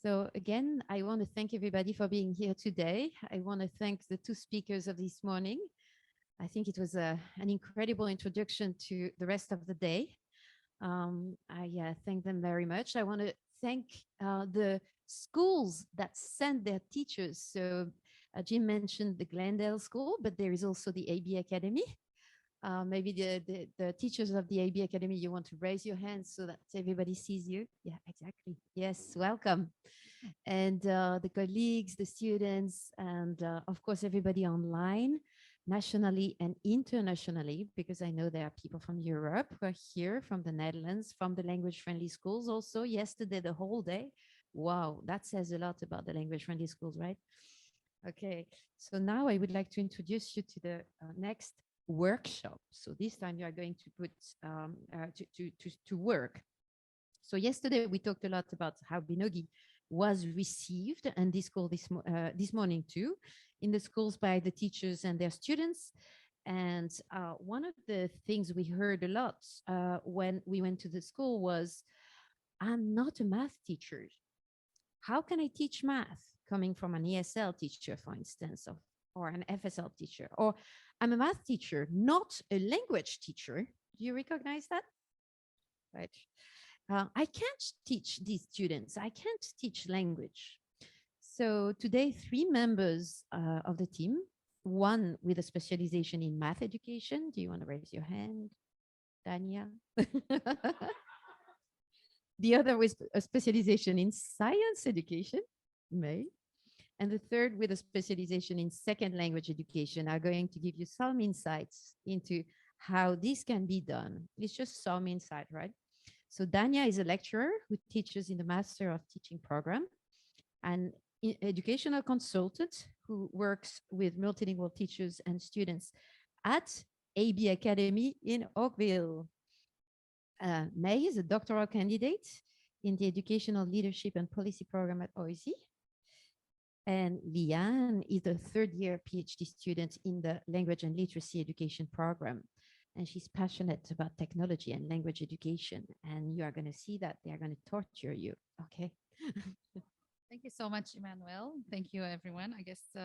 So again, I want to thank everybody for being here today. I want to thank the two speakers of this morning. I think it was an incredible introduction to the rest of the day. I thank them very much. I want to thank the schools that send their teachers. So Jim mentioned the Glendale School, but there is also the AB Academy. Maybe the teachers of the AB Academy, you want to raise your hands so that everybody sees you. Yeah, exactly. Yes, welcome. And the colleagues, the students, and of course, everybody online, nationally and internationally, because I know there are people from Europe who are here, from the Netherlands, from the language-friendly schools also. Yesterday, the whole day. Wow, that says a lot about the language-friendly schools, right? Okay, so now I would like to introduce you to the next workshop. So this time you are going to put to work. So yesterday we talked a lot about how Binogi was received and this call this morning too in the schools by the teachers and their students. And one of the things we heard a lot when we went to the school was, I'm not a math teacher. How can I teach math coming from an ESL teacher, for instance, or an FSL teacher? Or I'm a math teacher, not a language teacher. Do you recognize that? Right. I can't teach these students. I can't teach language. So today, three members of the team, one with a specialization in math education. Do you want to raise your hand, Dania? The other with a specialization in science education, May. And the third with a specialization in second language education are going to give you some insights into how this can be done. It's just some insight, right? So Dania is a lecturer who teaches in the Master of Teaching program and educational consultant who works with multilingual teachers and students at AB Academy in Oakville. May is a doctoral candidate in the Educational Leadership and Policy program at OISE. And Leanne is a third-year PhD student in the Language and Literacy Education program. And she's passionate about technology and language education. And you are going to see that they are going to torture you. Okay. Thank you so much, Emmanuelle. Thank you, everyone. I guess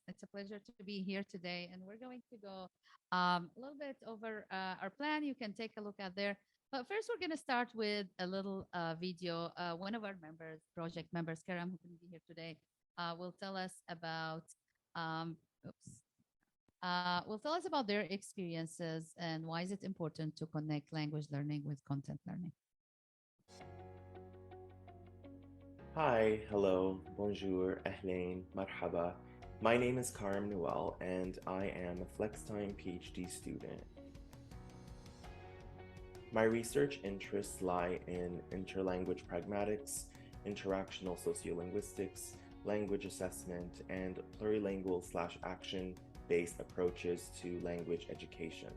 it's a pleasure to be here today. And we're going to go a little bit over our plan. You can take a look at there. But first, we're going to start with a little video. One of our members, project members, Karam, who can be here today, will tell us about, will tell us about their experiences and why is it important to connect language learning with content learning. Hi, hello, bonjour, ahlan, marhaba. My name is Karim Noel and I am a FlexTime PhD student. My research interests lie in interlanguage pragmatics, interactional sociolinguistics, language assessment, and plurilingual/action-based approaches to language education.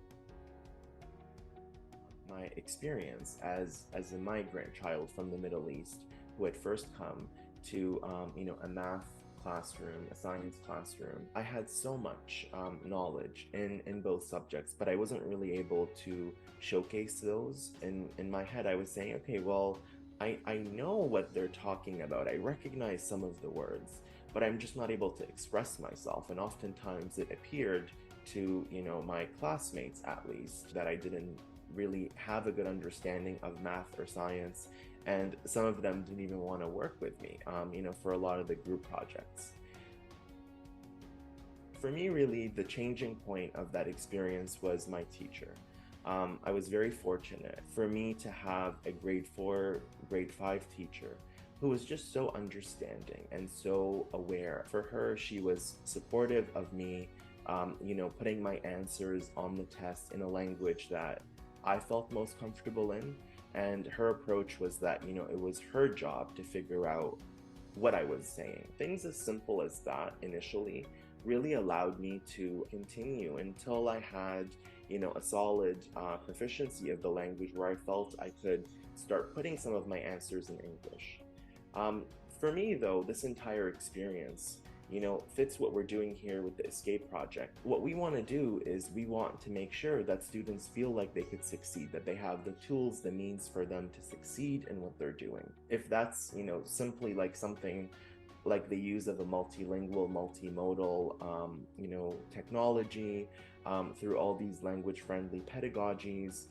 My experience as a migrant child from the Middle East who had first come to a math classroom, a science classroom, I had so much knowledge in both subjects, but I wasn't really able to showcase those. In my head, I was saying, okay, well, I know what they're talking about. I recognize some of the words, but I'm just not able to express myself. And oftentimes it appeared to, my classmates at least, that I didn't really have a good understanding of math or science, and some of them didn't even want to work with me, for a lot of the group projects. For me, really, the changing point of that experience was my teacher. I was very fortunate for me to have a grade 4, grade 5 teacher who was just so understanding and so aware. For her, she was supportive of me, putting my answers on the test in a language that I felt most comfortable in. And her approach was that, it was her job to figure out what I was saying. Things as simple as that initially really allowed me to continue until I had, a solid proficiency of the language where I felt I could start putting some of my answers in English. For me, though, this entire experience, fits what we're doing here with the Escape project. What we want to do is we want to make sure that students feel like they could succeed, that they have the tools, the means for them to succeed in what they're doing. If that's, simply like something like the use of a multilingual, multimodal, technology through all these language-friendly pedagogies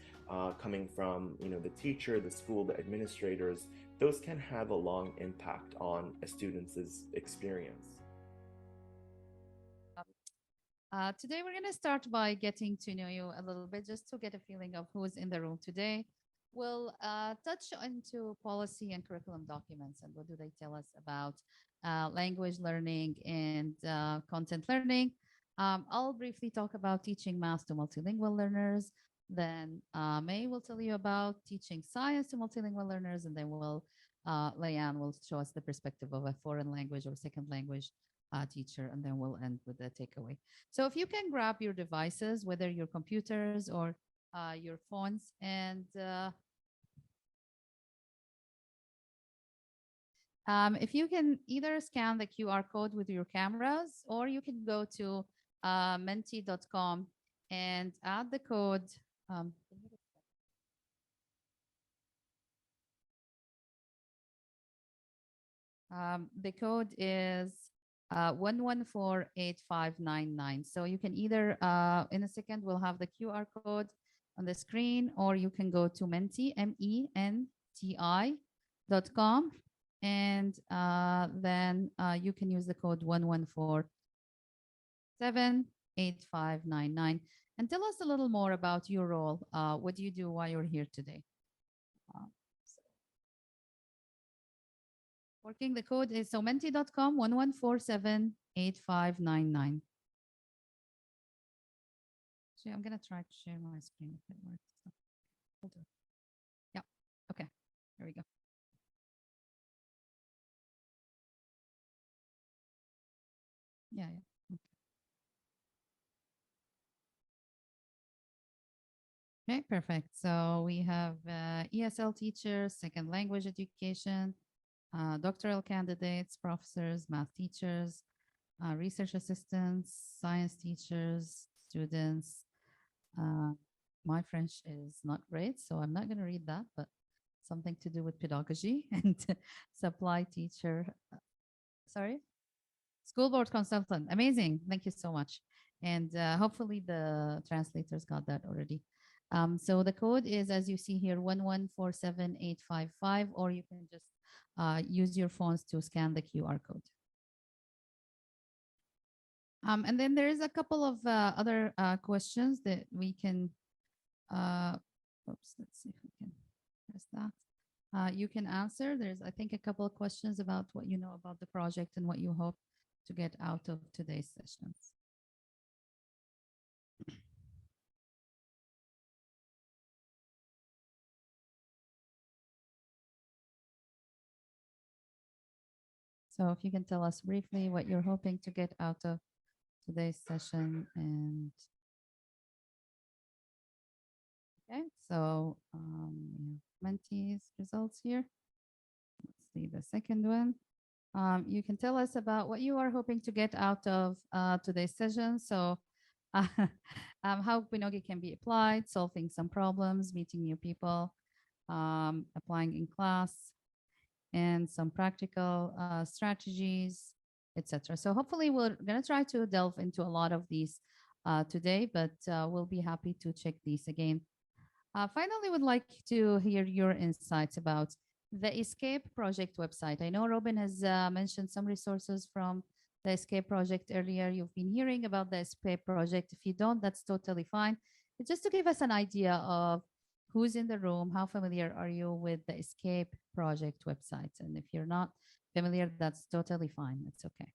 coming from, the teacher, the school, the administrators, those can have a long impact on a student's experience. Today, we're going to start by getting to know you a little bit, just to get a feeling of who's in the room today. We'll touch into policy and curriculum documents and what do they tell us about language learning and content learning. I'll briefly talk about teaching math to multilingual learners. Then May will tell you about teaching science to multilingual learners, and then Leanne will show us the perspective of a foreign language or second language teacher, and then we'll end with the takeaway. So if you can grab your devices, whether your computers or your phones, and if you can either scan the QR code with your cameras, or you can go to menti.com and add the code. The code is 1148599. So you can either, in a second, we'll have the QR code on the screen, or you can go to Menti, MENTI.com, and then you can use the code 114-78599. And tell us a little more about your role. What do you do while you're here today? Working the code is menti.com 11478599. So I'm going to try to share my screen if it works. Hold on. Yeah. Okay. There we go. Yeah. Okay, perfect. So we have ESL teachers, second language education, doctoral candidates, professors, math teachers, research assistants, science teachers, students. My French is not great, so I'm not going to read that, but something to do with pedagogy and supply teacher. Sorry? School board consultant. Amazing. Thank you so much. And hopefully the translators got that already. So the code is, as you see here, 1147855, or you can just use your phones to scan the QR code. And then there is a couple of other questions that we can, oops, let's see if we can press that. You can answer. There's, I think, a couple of questions about what you know about the project and what you hope to get out of today's sessions. So if you can tell us briefly what you're hoping to get out of today's session. And okay, so Menti's results here. Let's see the second one. You can tell us about what you are hoping to get out of today's session. So how Binogi can be applied, solving some problems, meeting new people, applying in class, and some practical strategies, etc. So hopefully we're going to try to delve into a lot of these today, but we'll be happy to check these again. Finally, would like to hear your insights about the Escape project website. I know Robin has mentioned some resources from the Escape project earlier. You've been hearing about the Escape project. If you don't, that's totally fine. It's just to give us an idea of who's in the room, how familiar are you with the Escape project website? And if you're not familiar, that's totally fine. It's okay.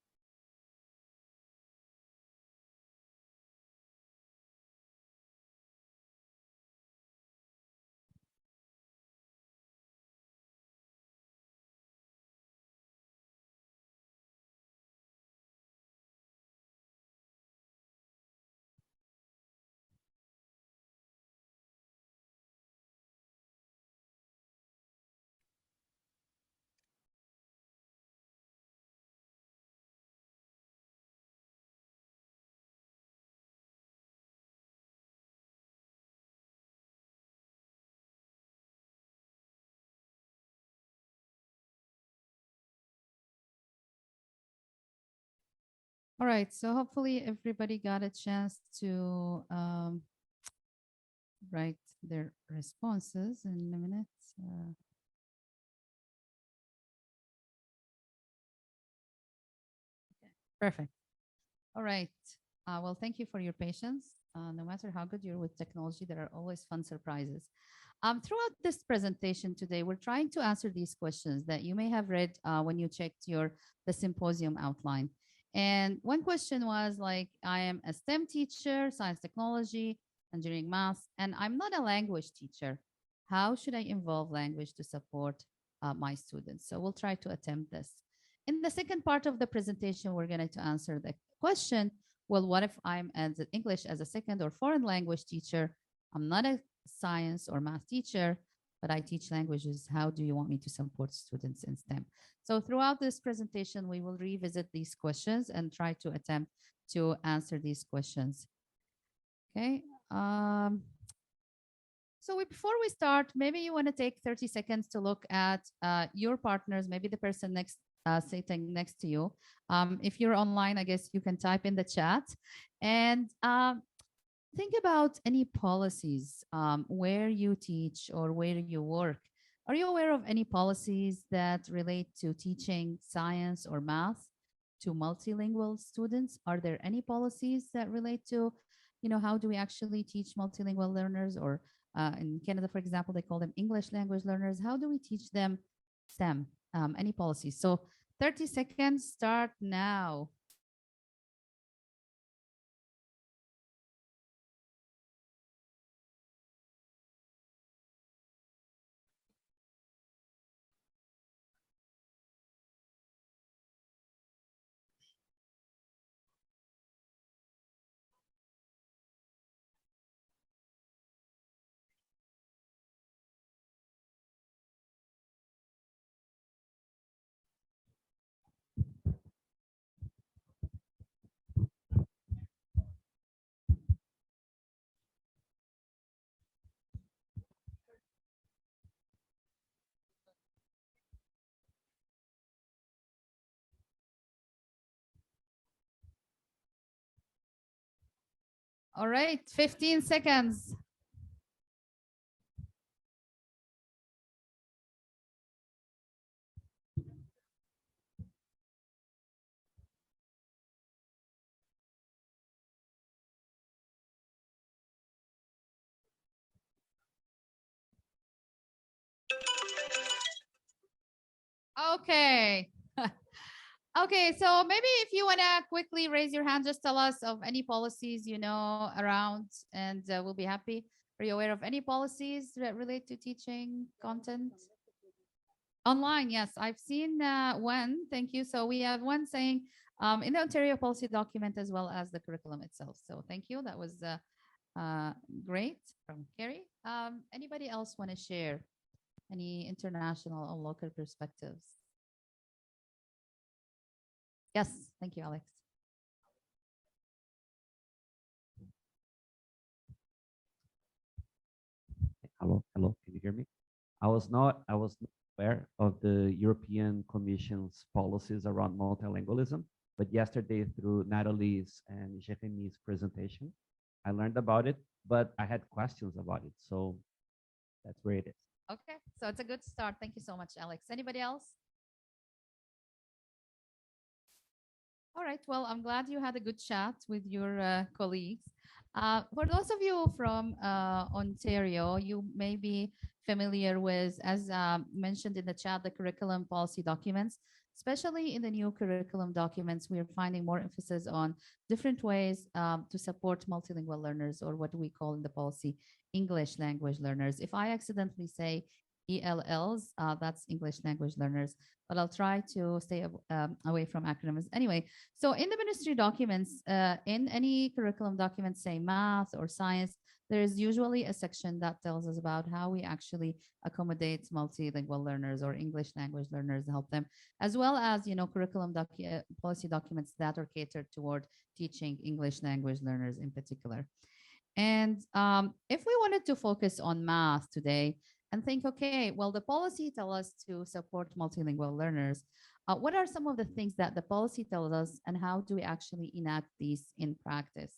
All right, so hopefully everybody got a chance to write their responses in a minute. Perfect. All right. Well, thank you for your patience. No matter how good you're with technology, there are always fun surprises. Throughout this presentation today, we're trying to answer these questions that you may have read when you checked the symposium outline. And one question was like, I am a STEM teacher, science, technology, engineering, math, and I'm not a language teacher. How should I involve language to support my students? So we'll try to attempt this. In the second part of the presentation, we're going to answer the question, well, what if I'm as English as a second or foreign language teacher? I'm not a science or math teacher, but I teach languages. How do you want me to support students in STEM? So throughout this presentation, we will revisit these questions and try to attempt to answer these questions. Okay. So before we start, maybe you want to take 30 seconds to look at your partners, maybe the person sitting next to you. If you're online, I guess you can type in the chat. And think about any policies where you teach or where you work. Are you aware of any policies that relate to teaching science or math to multilingual students? Are there any policies that relate to, how do we actually teach multilingual learners? Or in Canada, for example, they call them English language learners. How do we teach them STEM? Any policies? So 30 seconds, start now. All right, 15 seconds. Okay. Okay, so maybe if you want to quickly raise your hand, just tell us of any policies you know around, and we'll be happy. Are you aware of any policies that relate to teaching content? Online, yes. I've seen one. Thank you. So we have one saying in the Ontario policy document as well as the curriculum itself. So thank you. That was great from Kerry. Anybody else want to share any international or local perspectives? Yes, thank you, Alex. Hello, hello, can you hear me? I was not aware of the European Commission's policies around multilingualism, but yesterday through Natalie's and Jeremy's presentation, I learned about it, but I had questions about it. So that's where it is. Okay, so it's a good start. Thank you so much, Alex. Anybody else? All right, well, I'm glad you had a good chat with your colleagues. For those of you from Ontario, you may be familiar with, as mentioned in the chat, the curriculum policy documents. Especially in the new curriculum documents, we are finding more emphasis on different ways to support multilingual learners, or what we call in the policy English language learners. If I accidentally say ELLs, that's English language learners, but I'll try to stay away from acronyms. Anyway, so in the ministry documents, in any curriculum documents, say math or science, there is usually a section that tells us about how we actually accommodate multilingual learners or English language learners, help them, as well as, curriculum policy documents that are catered toward teaching English language learners in particular. And if we wanted to focus on math today and think, okay, well, the policy tell us to support multilingual learners. What are some of the things that the policy tells us, and how do we actually enact these in practice?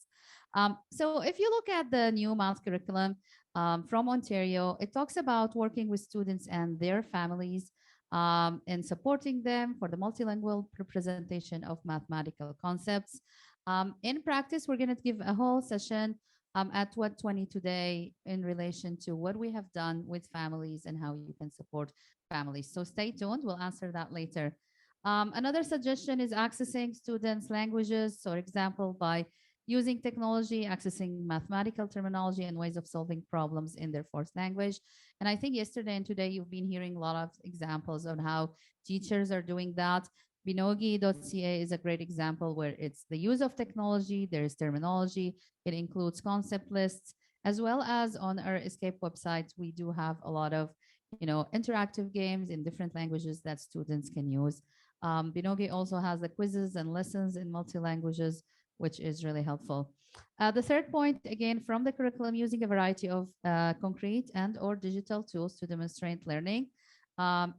So if you look at the new math curriculum from Ontario, it talks about working with students and their families and supporting them for the multilingual representation of mathematical concepts. In practice, we're going to give a whole session at What 20 today in relation to what we have done with families and how you can support families. So stay tuned. We'll answer that later. Another suggestion is accessing students' languages. So, for example, by using technology, accessing mathematical terminology and ways of solving problems in their fourth language. And I think yesterday and today you've been hearing a lot of examples on how teachers are doing that. Binogi.ca is a great example where it's the use of technology, there's terminology, it includes concept lists, as well as on our Escape website, we do have a lot of interactive games in different languages that students can use. Binogi also has the quizzes and lessons in multi-languages, which is really helpful. The third point, again, from the curriculum, using a variety of concrete and or digital tools to demonstrate learning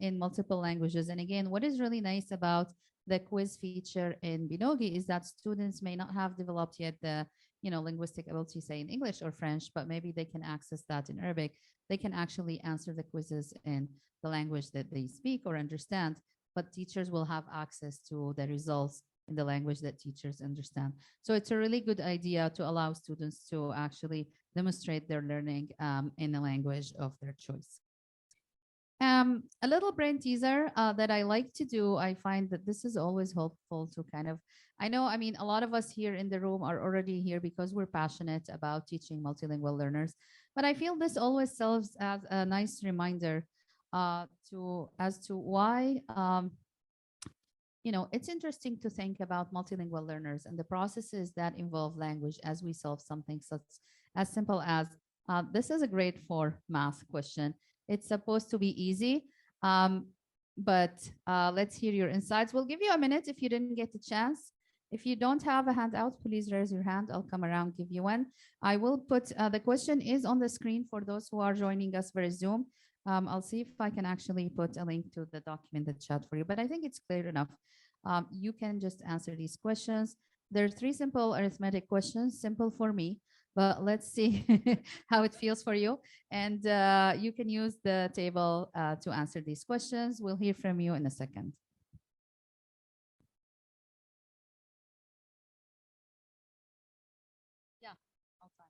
in multiple languages. And again, what is really nice about the quiz feature in Binogi is that students may not have developed yet the linguistic ability, say in English or French, but maybe they can access that in Arabic. They can actually answer the quizzes in the language that they speak or understand, but teachers will have access to the results in the language that teachers understand. So it's a really good idea to allow students to actually demonstrate their learning in the language of their choice. A little brain teaser that I like to do, I find that this is always helpful to I mean, a lot of us here in the room are already here because we're passionate about teaching multilingual learners, but I feel this always serves as a nice reminder as to why it's interesting to think about multilingual learners and the processes that involve language as we solve something such as simple as this is a grade 4 math question. It's supposed to be easy, but let's hear your insights. We'll give you a minute if you didn't get the chance. If you don't have a handout, please raise your hand. I'll come around, give you one. I will put the question is on the screen for those who are joining us via Zoom. I'll see if I can actually put a link to the document in the chat for you, but I think it's clear enough. You can just answer these questions. There are 3 simple arithmetic questions, simple for me, but let's see how it feels for you. And you can use the table to answer these questions. We'll hear from you in a second. Yeah, all fine.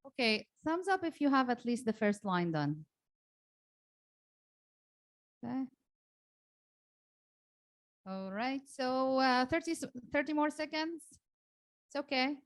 Okay, thumbs up if you have at least the first line done. Okay. All right, so 30 more seconds. It's okay.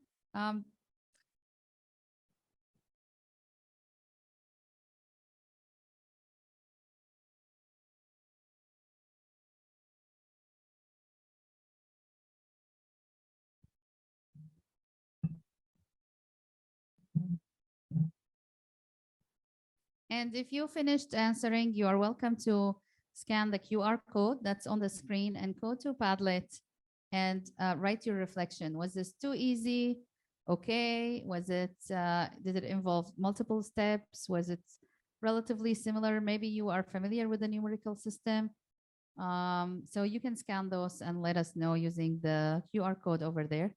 And if you finished answering, you are welcome to scan the QR code that's on the screen and go to Padlet and write your reflection. Was this too easy? Okay. Was it, did it involve multiple steps? Was it relatively similar? Maybe you are familiar with the numerical system. So you can scan those and let us know using the QR code over there.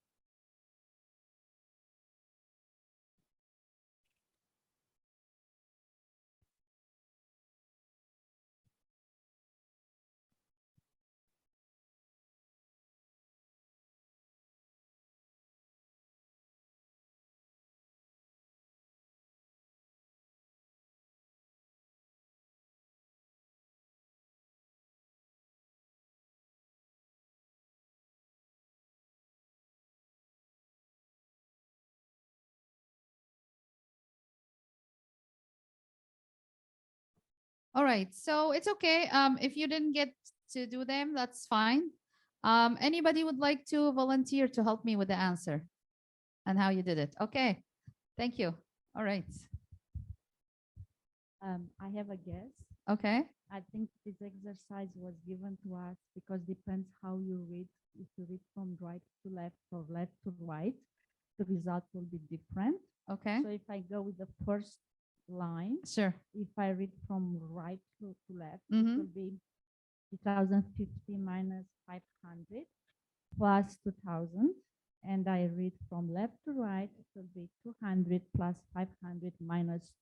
All right. So it's okay. If you didn't get to do them, that's fine. Anybody would like to volunteer to help me with the answer and how you did it? Okay. Thank you. All right. I have a guess. Okay. I think this exercise was given to us because depends how you read. If you read from right to left or left to right, the result will be different. Okay. So if I go with the first line, Sure. if I read from right to left, Mhm. it will be 2050 minus 500 plus 2000. And I read from left to right, it will be 200 plus 500 minus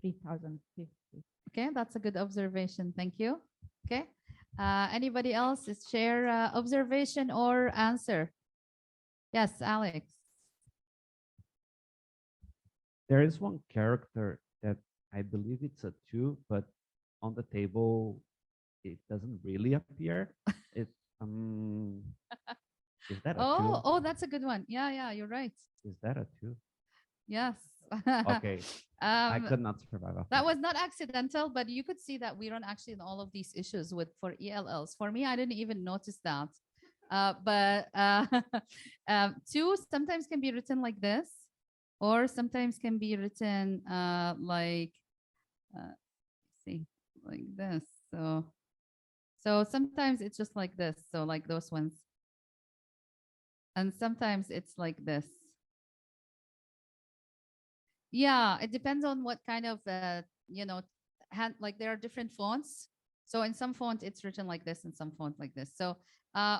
3050. Okay, that's a good observation. Thank you. Okay. Anybody else is share observation or answer? Yes, Alex. There is one character that I believe it's a 2, but on the table it doesn't really appear. It is that a 2? Oh, that's a good one. Yeah, you're right. Is that a 2? Yes. Okay. I could not survive after That was not accidental, but you could see that we run actually in all of these issues with for ELLs. For me, I didn't even notice that. But 2 sometimes can be written like this, or sometimes can be written like, see, like this. So sometimes it's just like this. So like those ones. And sometimes it's like this. Yeah, it depends on what kind of, like there are different fonts. So in some font, it's written like this, in some font like this. So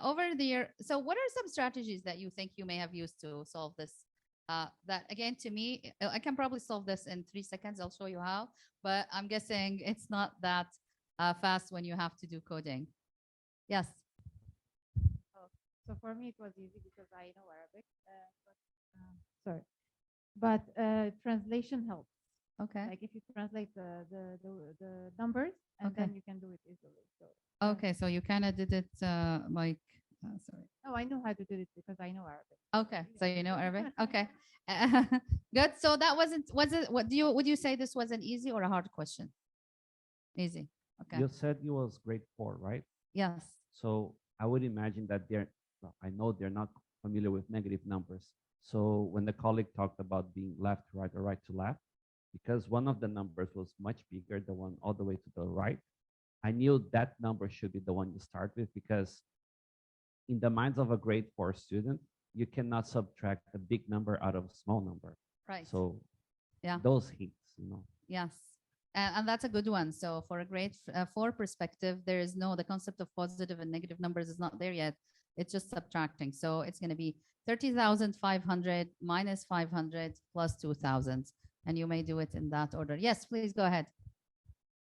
over there, so what are some strategies that you think you may have used to solve this? That again, to me, I can probably solve this in 3 seconds. I'll show you how, but I'm guessing it's not that fast when you have to do coding. Yes. So for me, it was easy because I know Arabic. But translation helps. Okay. Like if you translate the numbers, and Okay. then you can do it easily. So Okay, so you kind of did it like, sorry. oh, I know how to do it because I know Arabic. Okay, so you know Arabic. Okay, good. So that was it? Would you say this was an easy or a hard question? Easy. Okay. You said you was grade 4, right? Yes. So I would imagine that I know they're not familiar with negative numbers. So when the colleague talked about being left to right or right to left, because one of the numbers was much bigger, the one all the way to the right, I knew that number should be the one you start with, because in the minds of a grade 4 student, you cannot subtract a big number out of a small number. Right. So yeah, those hints. Yes. And that's a good one. So for a grade 4 perspective, there is the concept of positive and negative numbers is not there yet. It's just subtracting. So it's going to be 30,500 minus 500 plus 2,000. And you may do it in that order. Yes, please go ahead.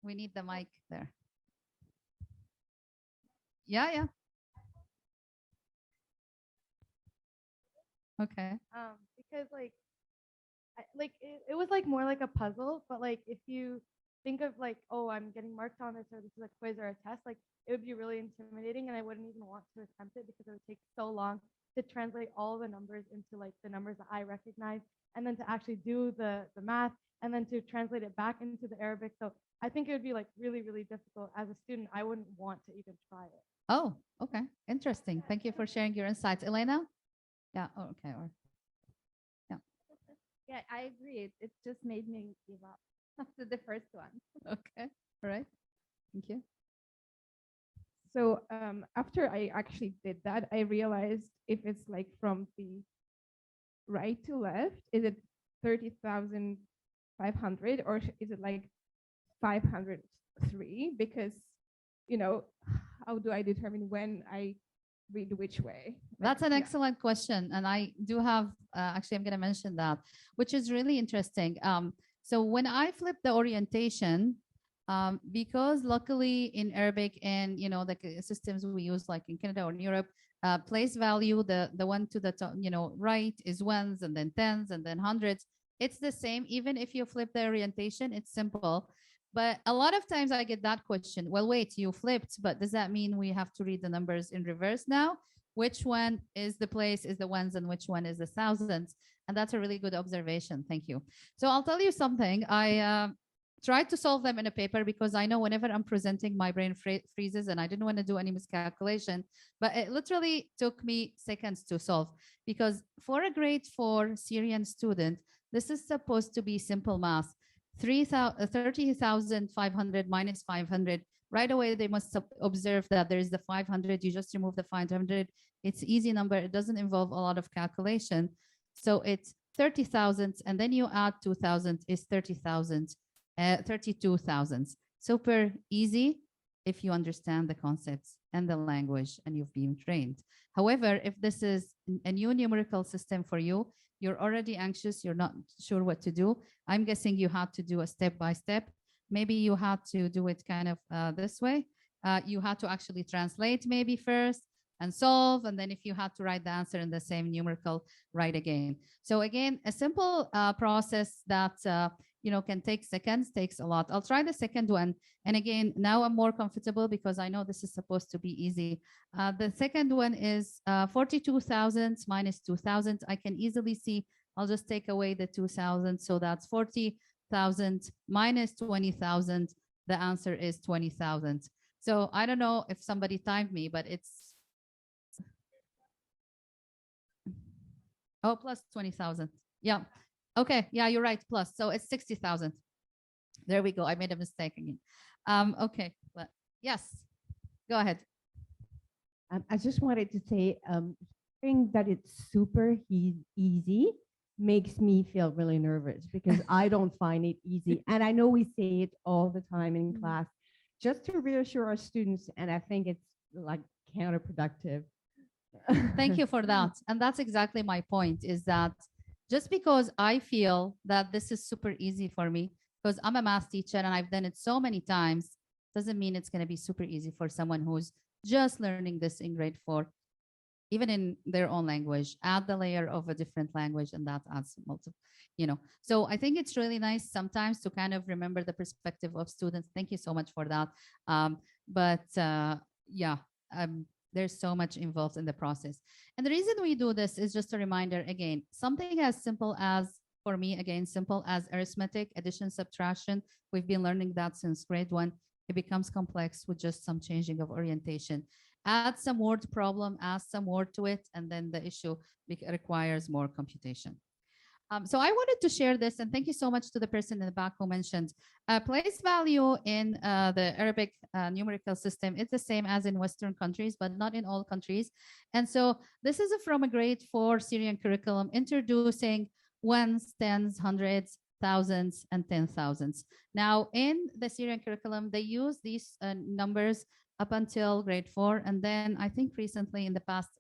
We need the mic there. Yeah. Okay. Because it was like more like a puzzle, but like if you think of like, oh, I'm getting marked on this, or this is a quiz or a test, like it would be really intimidating, and I wouldn't even want to attempt it because it would take so long to translate all the numbers into like the numbers that I recognize, and then to actually do the math, and then to translate it back into the Arabic. So I think it would be like really, really difficult as a student. I wouldn't want to even try it. Oh, okay. Interesting. Thank you for sharing your insights. Elena? Yeah. Oh, okay. Yeah, I agree. It just made me give up after the first one. Okay. All right. Thank you. So after I actually did that, I realized if it's like from the right to left, is it 30,500 or is it like 503? Because, how do I determine when I read which way? That's an excellent question. And I do have, actually, I'm going to mention that, which is really interesting. So when I flip the orientation, because luckily in Arabic and, the systems we use like in Canada or in Europe, place value, the one to the top, right is ones and then tens and then hundreds. It's the same. Even if you flip the orientation, it's simple. But a lot of times I get that question. Well, wait, you flipped, but does that mean we have to read the numbers in reverse now? Which one is the place, is the ones, and which one is the thousands? And that's a really good observation. Thank you. So I'll tell you something. try to solve them in a paper, because I know whenever I'm presenting, my brain freezes and I didn't want to do any miscalculation, but it literally took me seconds to solve, because for a grade 4 Syrian student, this is supposed to be simple math. 30,500 minus 500. Right away, they must observe that there is the 500. You just remove the 500. It's easy number. It doesn't involve a lot of calculation. So it's 30,000, and then you add 2,000 is 30,000. 32,000. Super easy if you understand the concepts and the language and you've been trained. However, if this is a new numerical system for you, you're already anxious, you're not sure what to do. I'm guessing you had to do a step by step. Maybe you had to do it kind of this way. You had to actually translate maybe first and solve. And then if you had to write the answer in the same numerical, write again. So again, a simple process that can take seconds, takes a lot. I'll try the second one. And again, now I'm more comfortable because I know this is supposed to be easy. The second one is 42,000 minus 2,000. I can easily see, I'll just take away the 2,000. So that's 40,000 minus 20,000. The answer is 20,000. So I don't know if somebody timed me, but it's, oh, plus 20,000. Yeah. Okay. Yeah, you're right. Plus. So it's 60,000. There we go. I made a mistake again. Okay. But yes, go ahead. I just wanted to say, hearing that it's super easy makes me feel really nervous because I don't find it easy. And I know we say it all the time in class, just to reassure our students. And I think it's like counterproductive. Thank you for that. And that's exactly my point, is that just because I feel that this is super easy for me, because I'm a math teacher and I've done it so many times, doesn't mean it's going to be super easy for someone who's just learning this in grade 4, even in their own language. Add the layer of a different language and that adds multiple, So I think it's really nice sometimes to kind of remember the perspective of students. Thank you so much for that. There's so much involved in the process. And the reason we do this is just a reminder, again, something as simple as, for me, again, simple as arithmetic, addition, subtraction. We've been learning that since grade 1. It becomes complex with just some changing of orientation. Add some word problem, add some word to it, and then the issue requires more computation. So I wanted to share this, and thank you so much to the person in the back who mentioned place value in the Arabic numerical system. It's the same as in Western countries, but not in all countries. And so this is from a grade 4 Syrian curriculum, introducing ones, tens, hundreds, thousands, and 10,000s. Now, in the Syrian curriculum, they use these numbers up until grade 4. And then I think recently, in the past,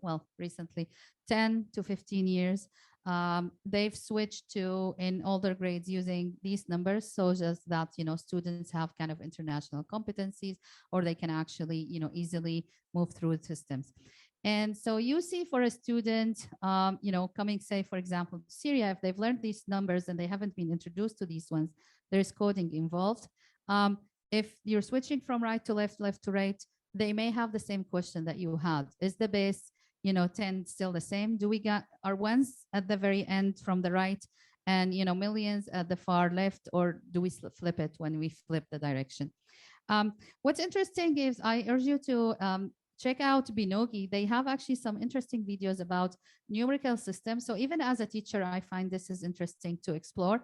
10 to 15 years, they've switched to, in older grades, using these numbers, so just that students have kind of international competencies, or they can actually easily move through the systems. And so you see, for a student coming, say, for example, to Syria, if they've learned these numbers and they haven't been introduced to these ones, there's coding involved. If you're switching from right to left, left to right, they may have the same question that you had. Is the base 10 still the same? Do we got our ones at the very end from the right and millions at the far left, or do we flip it when we flip the direction? What's interesting is I urge you to check out Binogi. They have actually some interesting videos about numerical systems. So even as a teacher, I find this is interesting to explore.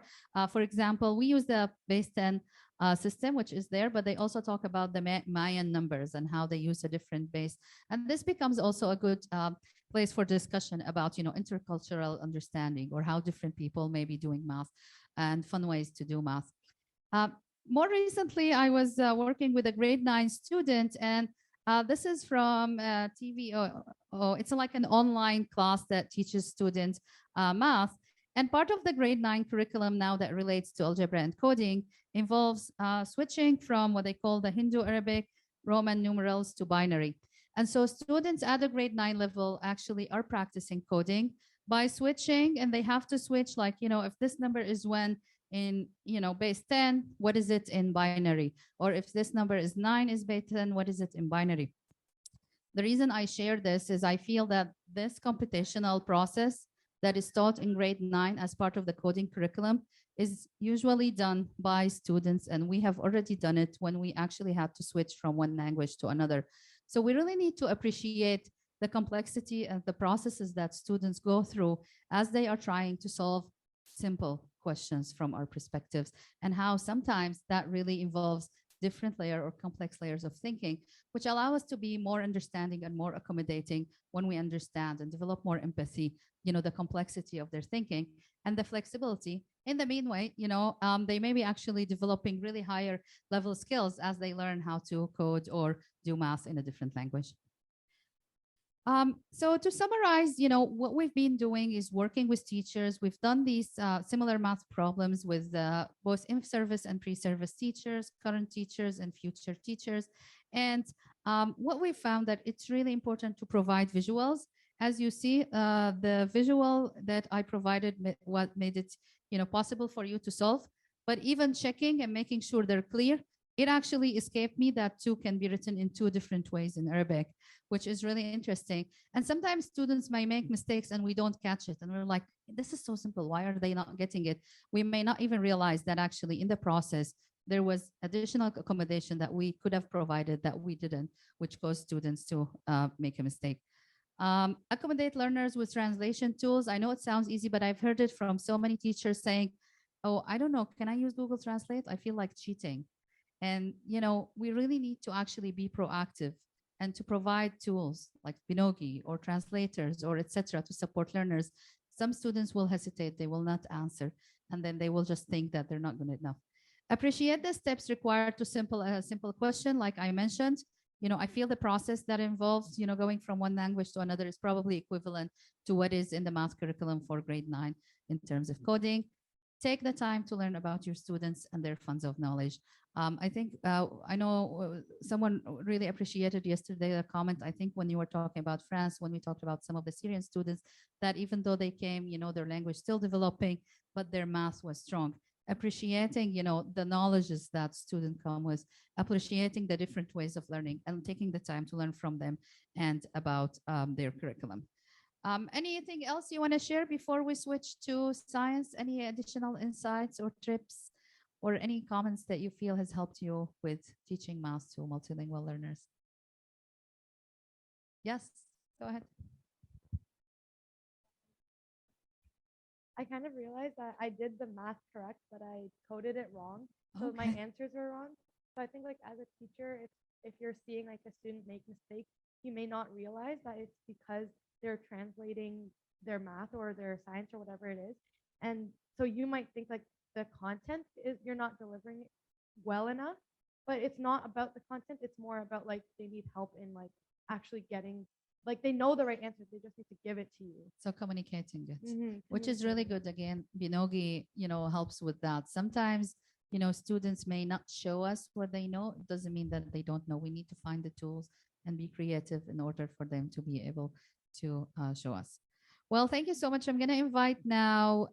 For example, we use the base 10 system, which is there, but they also talk about the Mayan numbers and how they use a different base. And this becomes also a good place for discussion about, intercultural understanding, or how different people may be doing math and fun ways to do math. More recently, I was working with a grade 9 student, and this is from TV. It's like an online class that teaches students math. And part of the grade 9 curriculum now that relates to algebra and coding involves switching from what they call the Hindu-Arabic Roman numerals to binary. And so students at the grade 9 level actually are practicing coding by switching, and they have to switch, like, if this number is 1 in, base 10, what is it in binary? Or if this number is 9 is base 10, what is it in binary? The reason I share this is I feel that this computational process that is taught in grade 9 as part of the coding curriculum is usually done by students, and we have already done it when we actually had to switch from one language to another. So we really need to appreciate the complexity and the processes that students go through as they are trying to solve simple questions from our perspectives, and how sometimes that really involves different layer or complex layers of thinking, which allow us to be more understanding and more accommodating when we understand and develop more empathy, the complexity of their thinking and the flexibility. In the meanwhile, they may be actually developing really higher level skills as they learn how to code or do math in a different language. So to summarize, what we've been doing is working with teachers. We've done these similar math problems with both in-service and pre-service teachers, current teachers, and future teachers. And what we found that it's really important to provide visuals. As you see, the visual that I provided what made it possible for you to solve. But even checking and making sure they're clear, it actually escaped me that two can be written in two different ways in Arabic, which is really interesting. And sometimes students may make mistakes and we don't catch it. And we're like, this is so simple. Why are they not getting it? We may not even realize that actually in the process, there was additional accommodation that we could have provided that we didn't, which caused students to make a mistake. Accommodate learners with translation tools. I know it sounds easy, but I've heard it from so many teachers saying, oh, I don't know, can I use Google Translate? I feel like cheating. And, we really need to actually be proactive and to provide tools like Binogi or translators or etc. to support learners. Some students will hesitate, they will not answer, and then they will just think that they're not good enough. Appreciate the steps required to a simple question, like I mentioned. I feel the process that involves, going from one language to another is probably equivalent to what is in the math curriculum for grade 9 in terms of coding. Take the time to learn about your students and their funds of knowledge. I think, I know someone really appreciated yesterday a comment, I think when you were talking about France, when we talked about some of the Syrian students, that even though they came, their language still developing, but their math was strong. Appreciating, the knowledges that students come with, appreciating the different ways of learning and taking the time to learn from them and about their curriculum. Anything else you want to share before we switch to science? Any additional insights or tips or any comments that you feel has helped you with teaching math to multilingual learners? Yes, go ahead. I kind of realized that I did the math correct, but I coded it wrong. So my answers were wrong. So I think like as a teacher, if you're seeing like a student make mistakes, you may not realize that it's because they're translating their math or their science or whatever it is. And so you might think like the content is you're not delivering it well enough, but it's not about the content. It's more about like they need help in like actually getting, like they know the right answer. They just need to give it to you. So communicating it, which is really good. Again, Binogi, helps with that. Sometimes, students may not show us what they know. It doesn't mean that they don't know. We need to find the tools and be creative in order for them to be able to show us. Well, thank you so much. I'm going to invite now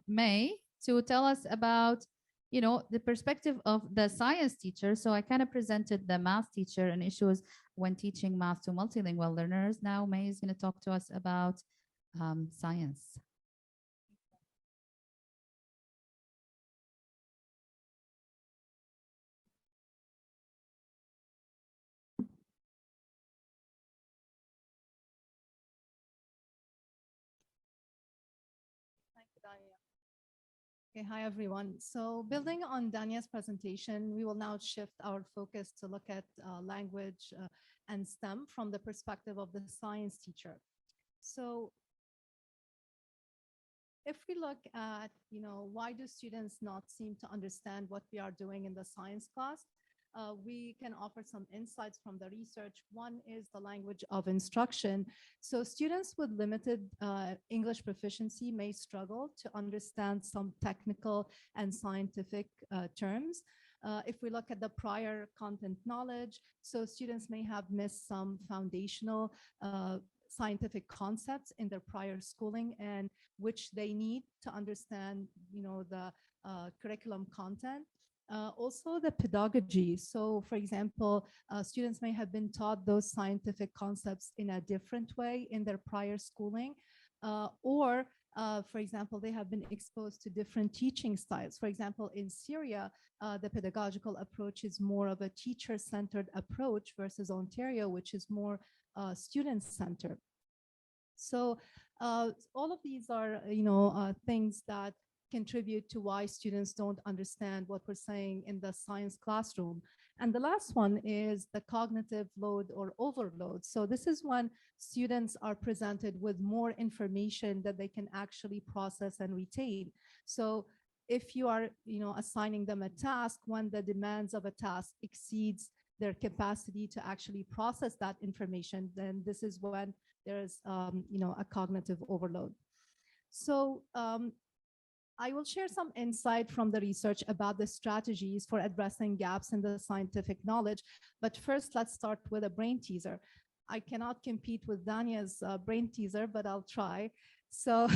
Mai to tell us about, the perspective of the science teacher. So I kind of presented the math teacher and issues when teaching math to multilingual learners. Now Mai is going to talk to us about science. Okay, hi everyone. So building on Dania's presentation, we will now shift our focus to look at language and STEM from the perspective of the science teacher. So if we look at, why do students not seem to understand what we are doing in the science class? We can offer some insights from the research. One is the language of instruction. So students with limited English proficiency may struggle to understand some technical and scientific terms. If we look at the prior content knowledge, so students may have missed some foundational scientific concepts in their prior schooling, and which they need to understand, the curriculum content. Also the pedagogy. So for example, students may have been taught those scientific concepts in a different way in their prior schooling, or For example, they have been exposed to different teaching styles. For example, in Syria, the pedagogical approach is more of a teacher-centered approach versus Ontario, which is more student-centered. So all of these are, things that contribute to why students don't understand what we're saying in the science classroom. And the last one is the cognitive load or overload. So this is when students are presented with more information that they can actually process and retain. So if you are, assigning them a task, when the demands of a task exceeds their capacity to actually process that information, then this is when there's, a cognitive overload. So I will share some insight from the research about the strategies for addressing gaps in the scientific knowledge. But first, let's start with a brain teaser. I cannot compete with Dania's brain teaser, but I'll try. So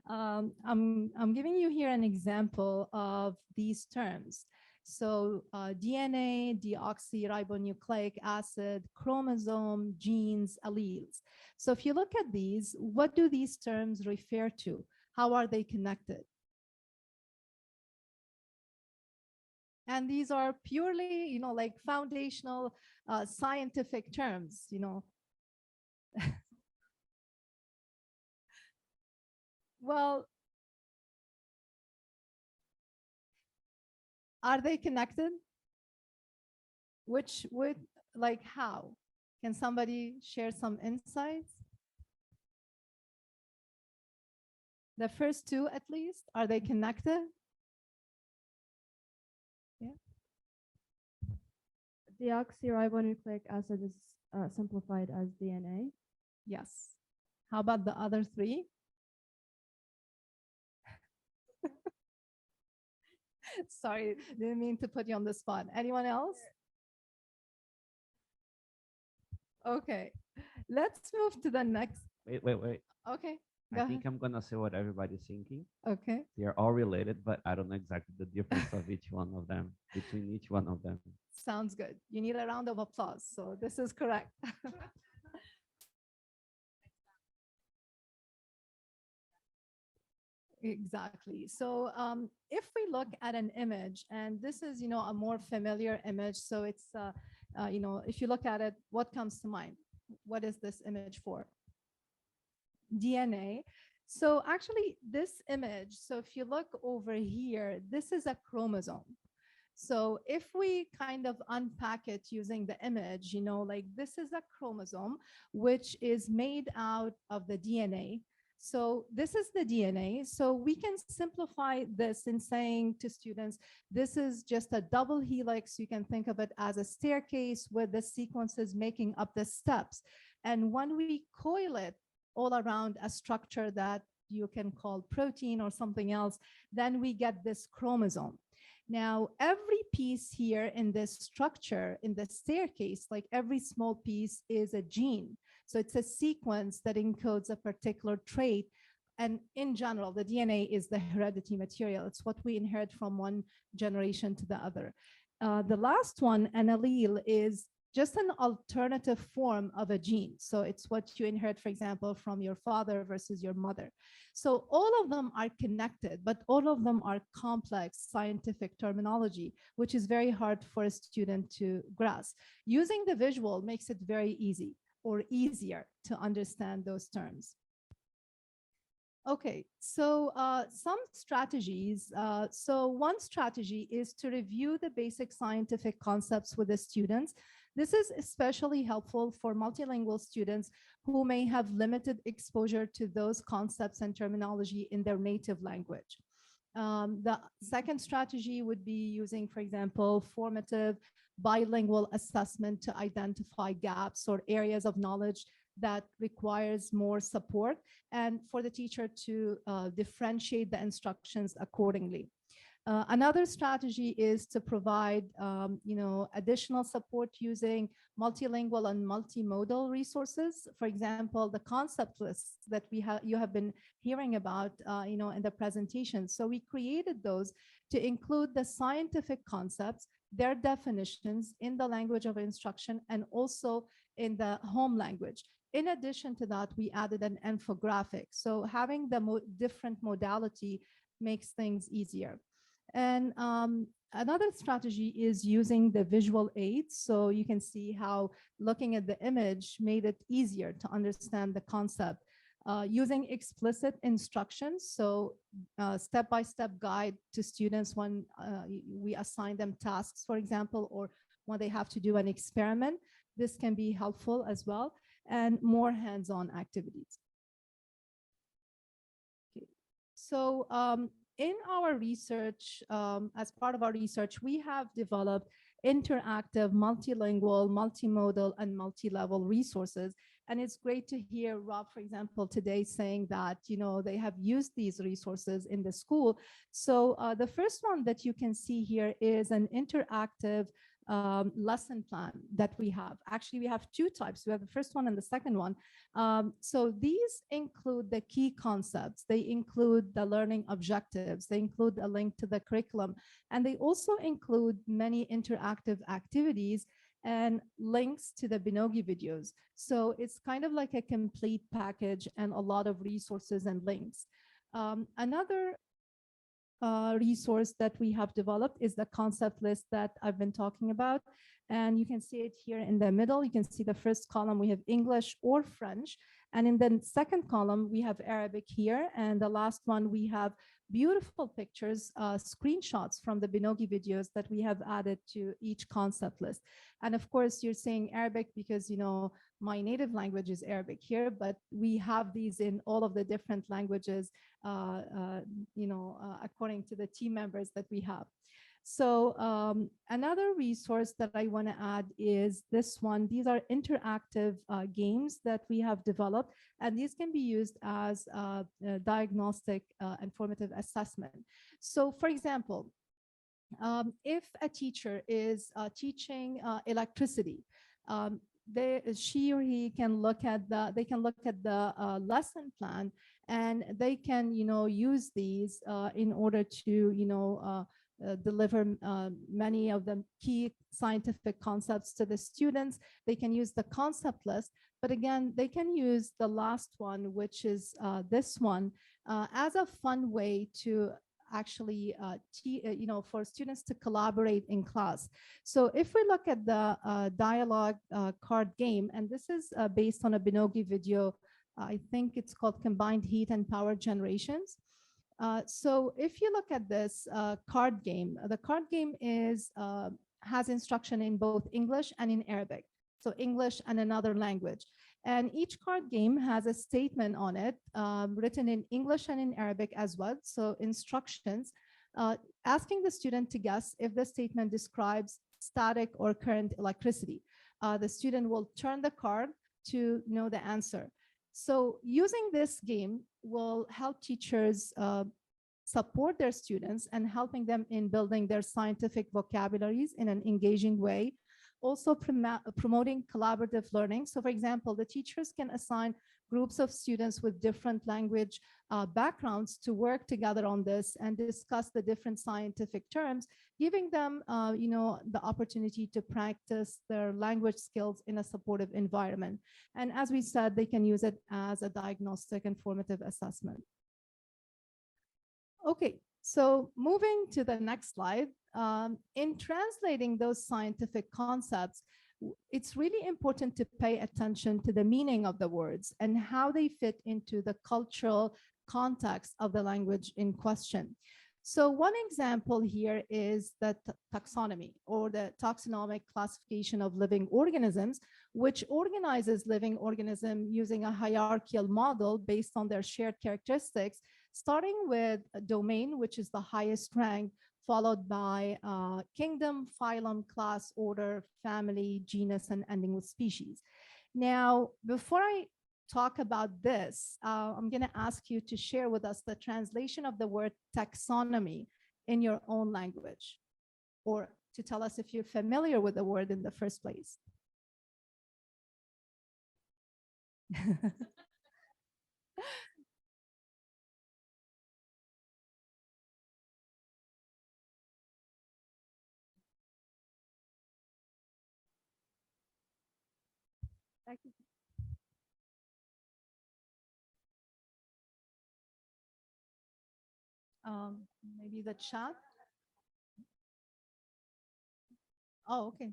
I'm giving you here an example of these terms. So DNA, deoxyribonucleic acid, chromosome, genes, alleles. So if you look at these, what do these terms refer to? How are they connected? And these are purely, like foundational scientific terms, Well, are they connected? Which would, like how? Can somebody share some insights? The first two, at least, are they connected? Yeah. Deoxyribonucleic acid is simplified as DNA. Yes. How about the other three? Sorry, didn't mean to put you on the spot. Anyone else? Okay, let's move to the next. Wait. Okay, I think I'm gonna say what everybody's thinking. Okay. They're all related, but I don't know exactly the difference of each one of them, between each one of them. Sounds good. You need a round of applause. So this is correct. Exactly. So if we look at an image, and this is, a more familiar image. So it's, if you look at it, what comes to mind? What is this image for? DNA. So actually this image, so if you look over here, this is a chromosome. So if we kind of unpack it using the image, like this is a chromosome, which is made out of the DNA. So this is the DNA. So we can simplify this in saying to students, this is just a double helix. You can think of it as a staircase with the sequences making up the steps. And when we coil it all around a structure that you can call protein or something else, then we get this chromosome. Now, every piece here in this structure, in the staircase, like every small piece is a gene. So it's a sequence that encodes a particular trait. And in general, the DNA is the heredity material. It's what we inherit from one generation to the other. The last one, an allele, is just an alternative form of a gene. So it's what you inherit, for example, from your father versus your mother. So all of them are connected, but all of them are complex scientific terminology, which is very hard for a student to grasp. Using the visual makes it very easy or easier to understand those terms. Okay, so some strategies. So one strategy is to review the basic scientific concepts with the students. This is especially helpful for multilingual students who may have limited exposure to those concepts and terminology in their native language. The second strategy would be using, for example, formative bilingual assessment to identify gaps or areas of knowledge that requires more support, and for the teacher to differentiate the instructions accordingly. Another strategy is to provide additional support using multilingual and multimodal resources. For example, the concept lists that you have been hearing about in the presentation. So we created those to include the scientific concepts, their definitions in the language of instruction, and also in the home language. in addition to that, we added an infographic. So having the different modality makes things easier. And another strategy is using the visual aids. So you can see how looking at the image made it easier to understand the concept. Using explicit instructions, so step-by-step guide to students when we assign them tasks, for example, or when they have to do an experiment. This can be helpful as well, and more hands-on activities. Okay. So in our research, as part of our research, we have developed interactive, multilingual, multimodal, and multi-level resources. And it's great to hear Rob, for example, today saying that, they have used these resources in the school. So the first one that you can see here is an interactive lesson plan that we have. Actually, we have two types. We have the first one and the second one. So these include the key concepts. They include the learning objectives. They include a link to the curriculum. And they also include many interactive activities and links to the Binogi videos. So it's kind of like a complete package and a lot of resources and links. Another resource that we have developed is the concept list that I've been talking about. And you can see it here in the middle. You can see the first column, we have English or French. And in the second column, we have Arabic here. And the last one, we have beautiful pictures, screenshots from the Binogi videos that we have added to each concept list. And of course, you're saying Arabic because, my native language is Arabic here, but we have these in all of the different languages, according to the team members that we have. So another resource that I want to add is this one. These are interactive games that we have developed, and these can be used as diagnostic and formative assessment. So for example, if a teacher is teaching electricity, she or he can look at the lesson plan, and they can use these in order to deliver many of the key scientific concepts to the students. They can use the concept list, but again, they can use the last one, which is this one, as a fun way to actually for students to collaborate in class. So if we look at the dialogue card game, and this is based on a Binogi video, I think it's called Combined Heat and Power Generations. So if you look at this card game, the card game has instruction in both English and in Arabic. So English and another language. And each card game has a statement on it written in English and in Arabic as well. So instructions asking the student to guess if the statement describes static or current electricity. The student will turn the card to know the answer. So using this game will help teachers support their students and helping them in building their scientific vocabularies in an engaging way. Also promoting collaborative learning. So for example, the teachers can assign groups of students with different language backgrounds to work together on this and discuss the different scientific terms, giving them the opportunity to practice their language skills in a supportive environment. And as we said, they can use it as a diagnostic and formative assessment. Okay, so moving to the next slide, in translating those scientific concepts, it's really important to pay attention to the meaning of the words and how they fit into the cultural context of the language in question. So one example here is the taxonomy, or the taxonomic classification of living organisms, which organizes living organisms using a hierarchical model based on their shared characteristics, starting with a domain, which is the highest rank, followed by kingdom, phylum, class, order, family, genus, and ending with species. Now, before I talk about this, I'm going to ask you to share with us the translation of the word taxonomy in your own language, or to tell us if you're familiar with the word in the first place. maybe the chat. Oh, okay.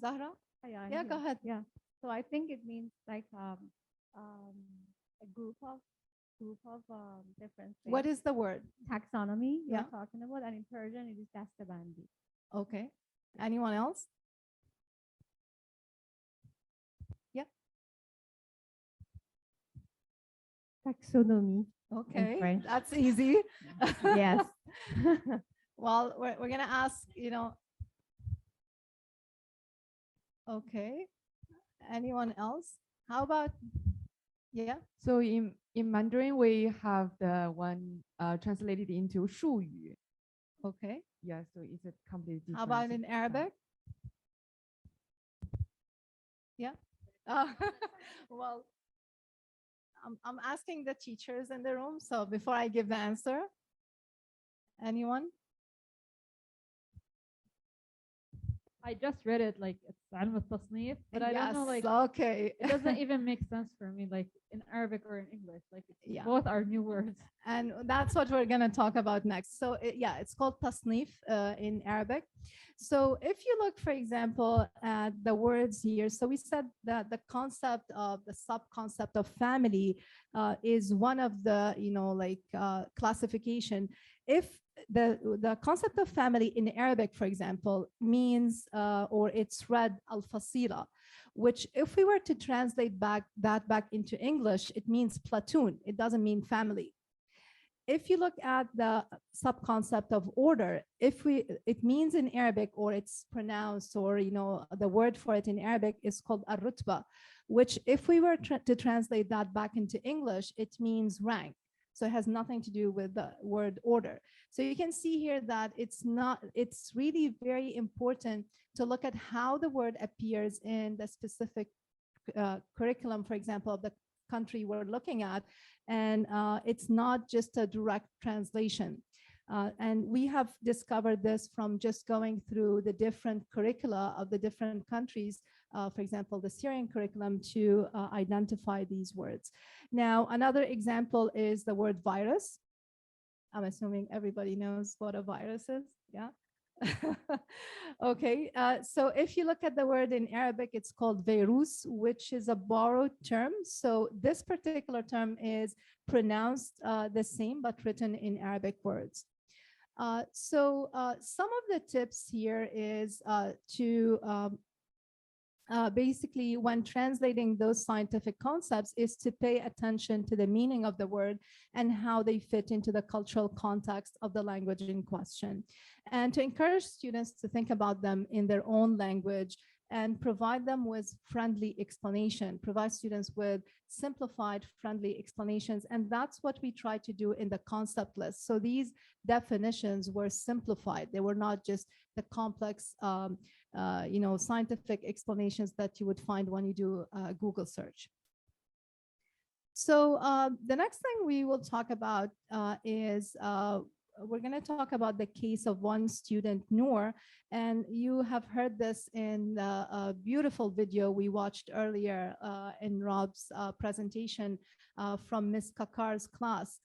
Zahra? Yeah, I'm Yeah, go here. ahead. Yeah. So I think it means like um, a group of different What things. is the word? Taxonomy Yeah. you're talking about, and in Persian it is dastabandi. Okay. Anyone else? Taxonomy. Okay, French. that's easy. Yes. Well, we're gonna ask, okay. Anyone else? How about, yeah? So in Mandarin, we have the one translated into 术语. Okay. Yeah, so it's a completely different. How about in Arabic? Yeah. Well, I'm asking the teachers in the room. So before I give the answer, anyone? I just read it like it's علم التصنيف, but I don't know, like Okay. it doesn't even make sense for me, like in Arabic or in English. Like Yeah. both are new words. And that's what we're going to talk about next. So yeah, it's called tasnif in Arabic. So if you look, for example, at the words here, so we said that the concept of the sub-concept of family is one of the, classification. If the concept of family in Arabic, for example, means, or it's read al-fasila, which if we were to translate back into English, it means platoon. It doesn't mean family. If you look at the sub-concept of order, it means in Arabic, or it's pronounced, or the word for it in Arabic is called ar-rutba, which if we were to translate that back into English, it means rank. So it has nothing to do with the word order. So you can see here that it's really very important to look at how the word appears in the specific curriculum, for example, of the country we're looking at. And it's not just a direct translation. And we have discovered this from just going through the different curricula of the different countries, for example, the Syrian curriculum, to identify these words. Now, another example is the word virus. I'm assuming everybody knows what a virus is, yeah? Okay, so if you look at the word in Arabic, it's called virus, which is a borrowed term. So this particular term is pronounced the same, but written in Arabic words. So some of the tips here is to basically, when translating those scientific concepts, is to pay attention to the meaning of the word and how they fit into the cultural context of the language in question, and to encourage students to think about them in their own language and provide them with friendly explanation, provide students with simplified, friendly explanations. And that's what we try to do in the concept list. So these definitions were simplified. They were not just the complex scientific explanations that you would find when you do a Google search. So the next thing we will talk about is we're going to talk about the case of one student, Noor, and you have heard this in the beautiful video we watched earlier in Rob's presentation from Ms. Kakar's class.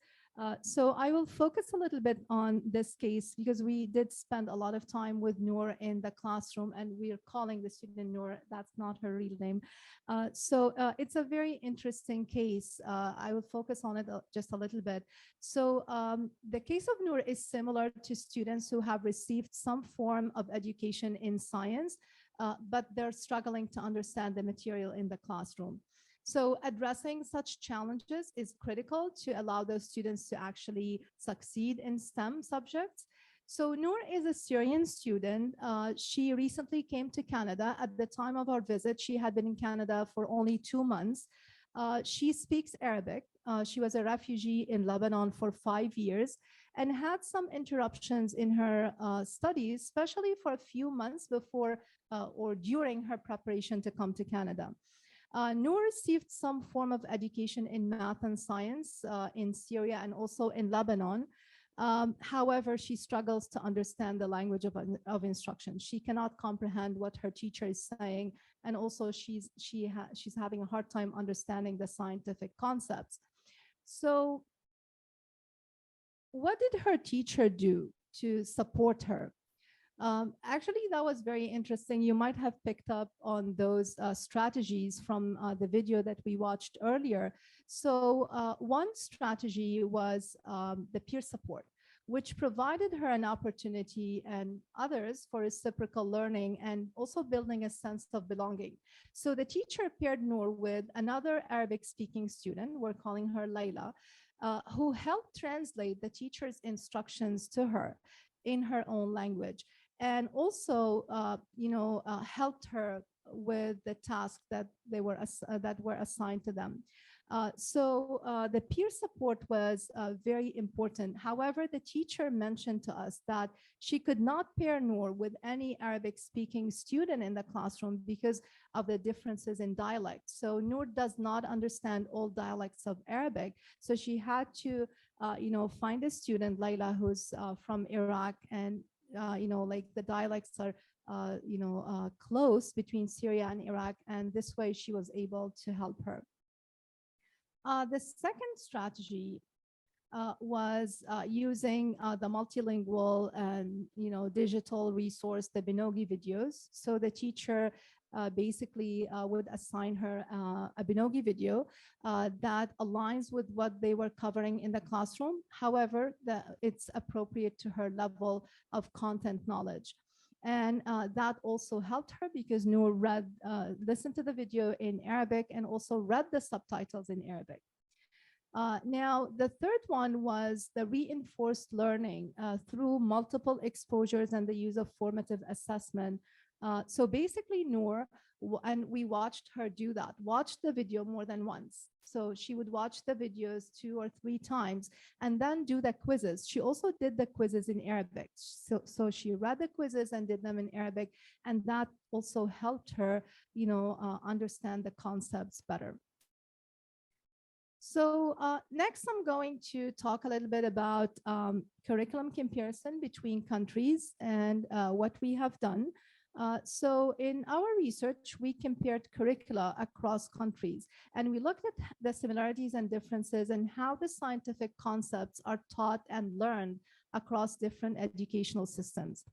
So I will focus a little bit on this case because we did spend a lot of time with Noor in the classroom, and we are calling the student Noor. That's not her real name. So it's a very interesting case. I will focus on it just a little bit. So the case of Noor is similar to students who have received some form of education in science, but they're struggling to understand the material in the classroom. So addressing such challenges is critical to allow those students to actually succeed in STEM subjects. So Noor is a Syrian student. She recently came to Canada. At the time of our visit, she had been in Canada for only 2 months. She speaks Arabic. She was a refugee in Lebanon for 5 years and had some interruptions in her studies, especially for a few months before or during her preparation to come to Canada. Noor received some form of education in math and science in Syria and also in Lebanon. However, she struggles to understand the language of instruction. She cannot comprehend what her teacher is saying, and also she's having a hard time understanding the scientific concepts. So what did her teacher do to support her? Actually, that was very interesting. You might have picked up on those strategies from the video that we watched earlier. So one strategy was the peer support, which provided her an opportunity and others for reciprocal learning and also building a sense of belonging. So the teacher paired Noor with another Arabic-speaking student, we're calling her Layla, who helped translate the teacher's instructions to her in her own language, and also, helped her with the tasks that were assigned to them. So the peer support was very important. However, the teacher mentioned to us that she could not pair Noor with any Arabic-speaking student in the classroom because of the differences in dialect. So Noor does not understand all dialects of Arabic. So she had to, find a student, Layla, who's from Iraq, and like the dialects are, close between Syria and Iraq, and this way she was able to help her. The second strategy was using the multilingual and digital resource, the Binogi videos. So the teacher basically would assign her a Binogi video that aligns with what they were covering in the classroom. However, it's appropriate to her level of content knowledge. And that also helped her because Noor listened to the video in Arabic and also read the subtitles in Arabic. Now, the third one was the reinforced learning through multiple exposures and the use of formative assessment. So basically, Noor, and we watched her do that, watched the video more than once. So she would watch the videos 2 or 3 times and then do the quizzes. She also did the quizzes in Arabic. So she read the quizzes and did them in Arabic, and that also helped her, understand the concepts better. So next, I'm going to talk a little bit about curriculum comparison between countries and what we have done. So in our research, we compared curricula across countries, and we looked at the similarities and differences and how the scientific concepts are taught and learned across different educational systems.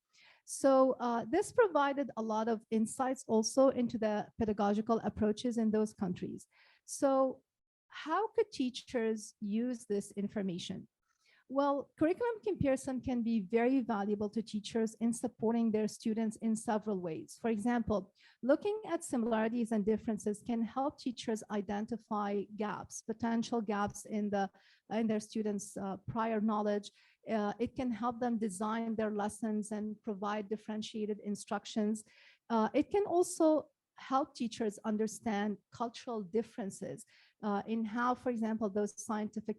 So this provided a lot of insights also into the pedagogical approaches in those countries. So how could teachers use this information? Well, curriculum comparison can be very valuable to teachers in supporting their students in several ways. For example, looking at similarities and differences can help teachers identify gaps, potential gaps in their students' prior knowledge. It can help them design their lessons and provide differentiated instructions. It can also help teachers understand cultural differences in how, for example, those scientific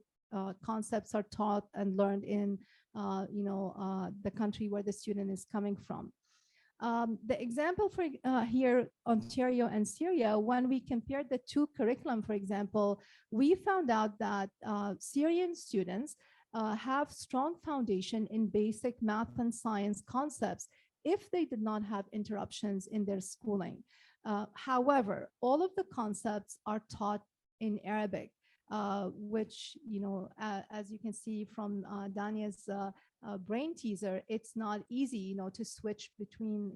concepts are taught and learned in, the country where the student is coming from. The example for here, Ontario and Syria, when we compared the 2 curriculum, for example, we found out that Syrian students have strong foundation in basic math and science concepts if they did not have interruptions in their schooling. However, all of the concepts are taught in Arabic, which, as you can see from Dania's brain teaser, it's not easy, to switch between,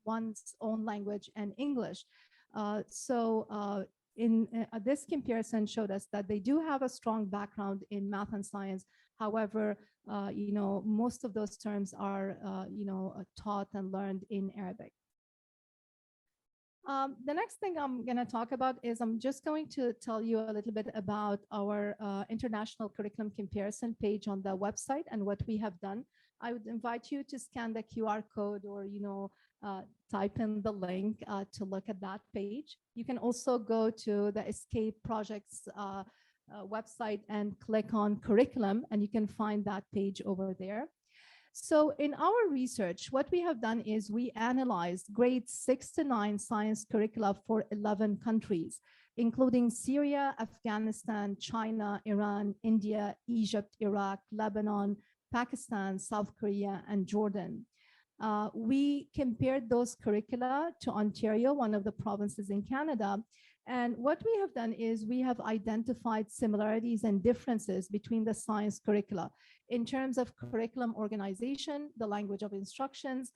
one's own language and English. So this comparison showed us that they do have a strong background in math and science. However, most of those terms are, taught and learned in Arabic. The next thing I'm going to talk about is I'm just going to tell you a little bit about our international curriculum comparison page on the website and what we have done. I would invite you to scan the QR code or, type in the link to look at that page. You can also go to the Escape Projects website and click on curriculum, and you can find that page over there. So in our research, what we have done is we analyzed grades 6 to 9 science curricula for 11 countries, including Syria, Afghanistan, China, Iran, India, Egypt, Iraq, Lebanon, Pakistan, South Korea, and Jordan. We compared those curricula to Ontario, one of the provinces in Canada, And what we have done is we have identified similarities and differences between the science curricula in terms of curriculum organization, the language of instructions.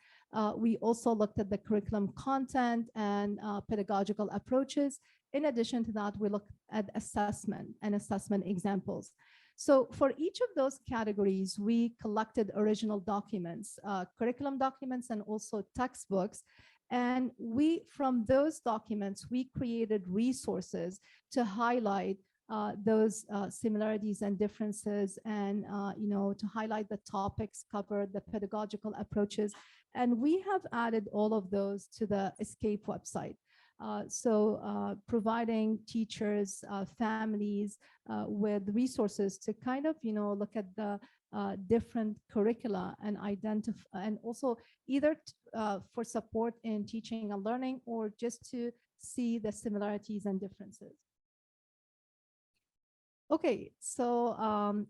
We also looked at the curriculum content and pedagogical approaches. In addition to that, we looked at assessment and assessment examples. So for each of those categories, we collected original documents, curriculum documents, and also textbooks. And from those documents, we created resources to highlight those similarities and differences, and to highlight the topics covered, the pedagogical approaches. And we have added all of those to the Escape website. Providing teachers, families with resources to kind of, look at the different curricula and identify, and also either for support in teaching and learning, or just to see the similarities and differences. Okay, so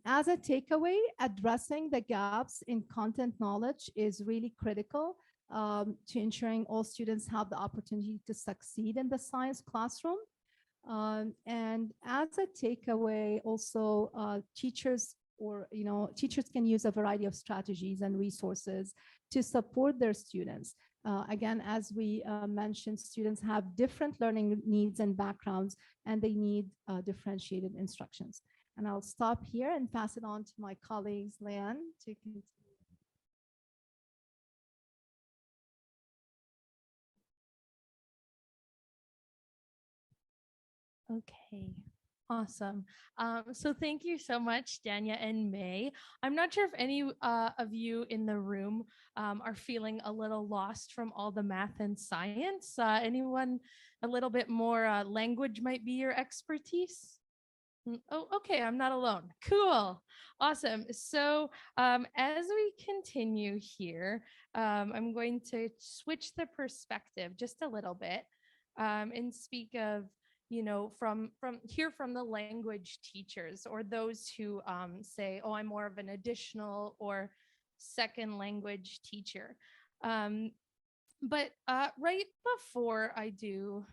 as a takeaway, addressing the gaps in content knowledge is really critical to ensuring all students have the opportunity to succeed in the science classroom. And as a takeaway, also teachers can use a variety of strategies and resources to support their students. Again, as we mentioned, students have different learning needs and backgrounds, and they need differentiated instructions. And I'll stop here and pass it on to my colleagues, Leanne, to continue. Okay, awesome. So thank you so much, Dania and May. I'm not sure if any of you in the room are feeling a little lost from all the math and science. Anyone a little bit more language might be your expertise? Oh, okay, I'm not alone. Cool, awesome. So as we continue here, I'm going to switch the perspective just a little bit and speak of from the language teachers, or those who say, oh, I'm more of an additional or second language teacher. But right before I do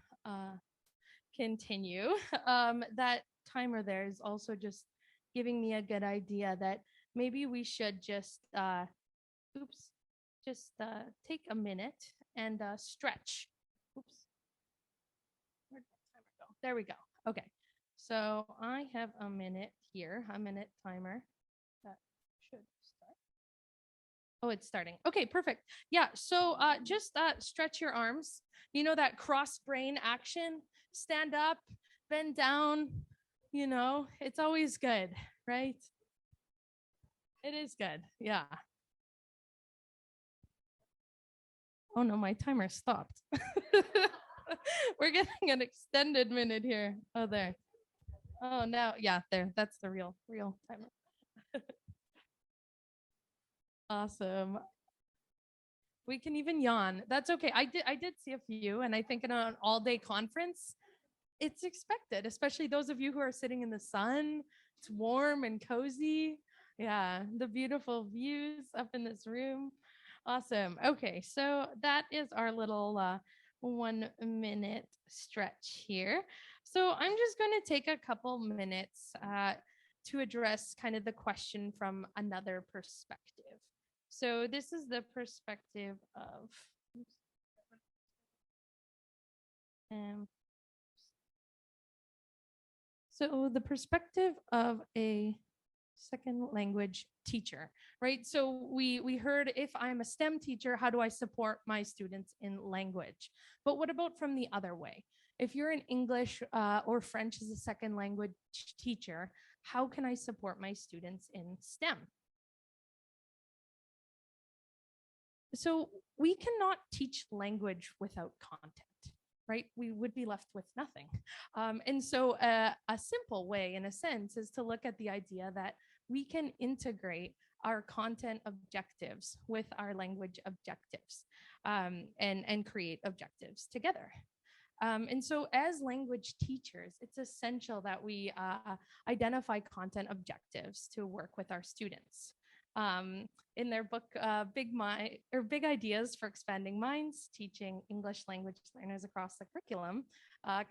continue, that timer there is also just giving me a good idea that maybe we should just take a minute and stretch. Oops. There we go. Okay. So I have a minute here, a minute timer that should start. Oh, it's starting. Okay, perfect. Yeah. So just stretch your arms. That cross brain action, stand up, bend down, it's always good, right? It is good. Yeah. Oh no, my timer stopped. We're getting an extended minute here. Oh, there. Oh, now, yeah, there. That's the real timer. Awesome. We can even yawn. That's okay. I did see a few, and I think in an all-day conference, it's expected, especially those of you who are sitting in the sun. It's warm and cozy. Yeah, the beautiful views up in this room. Awesome. Okay, so that is our little 1 minute stretch here. So I'm just going to take a couple minutes to address kind of the question from another perspective. So this is the perspective of so the perspective of a second language teacher, right? So we heard, if I'm a STEM teacher, how do I support my students in language? But what about from the other way? If you're an English or French as a second language teacher, how can I support my students in STEM? So we cannot teach language without content, right? We would be left with nothing. And so a simple way, in a sense, is to look at the idea that we can integrate our content objectives with our language objectives and create objectives together. And so as language teachers, it's essential that we identify content objectives to work with our students. in their book, Big Ideas for Expanding Minds, Teaching English Language Learners Across the Curriculum,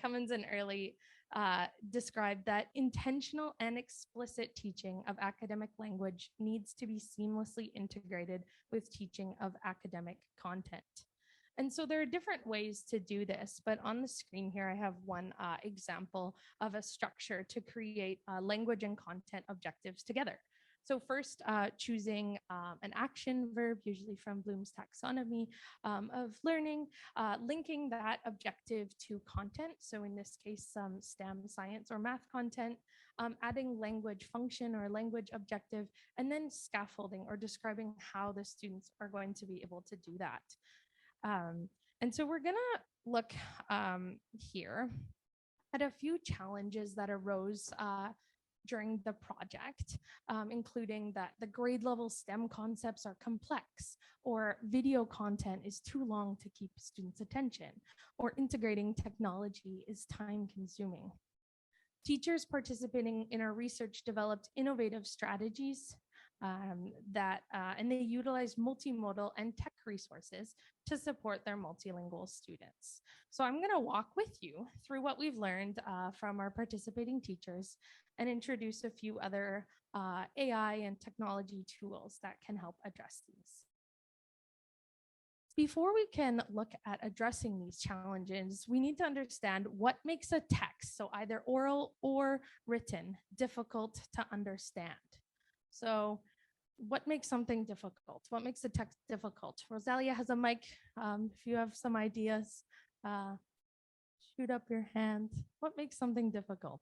Cummins and Early described that intentional and explicit teaching of academic language needs to be seamlessly integrated with teaching of academic content. And so there are different ways to do this, but on the screen here, I have one example of a structure to create language and content objectives together. So first, choosing an action verb, usually from Bloom's taxonomy of learning, linking that objective to content. So in this case, some STEM, science or math content, adding language function or language objective, and then scaffolding or describing how the students are going to be able to do that. And so we're gonna look here at a few challenges that arose during the project, including that the grade level STEM concepts are complex, or video content is too long to keep students' attention, or integrating technology is time consuming. Teachers participating in our research developed innovative strategies and they utilize multimodal and tech resources to support their multilingual students. So I'm going to walk with you through what we've learned from our participating teachers and introduce a few other AI and technology tools that can help address these. Before we can look at addressing these challenges, we need to understand what makes a text, so either oral or written, difficult to understand. So what makes something difficult? What makes a text difficult? Rosalia has a mic. If you have some ideas, shoot up your hand. What makes something difficult?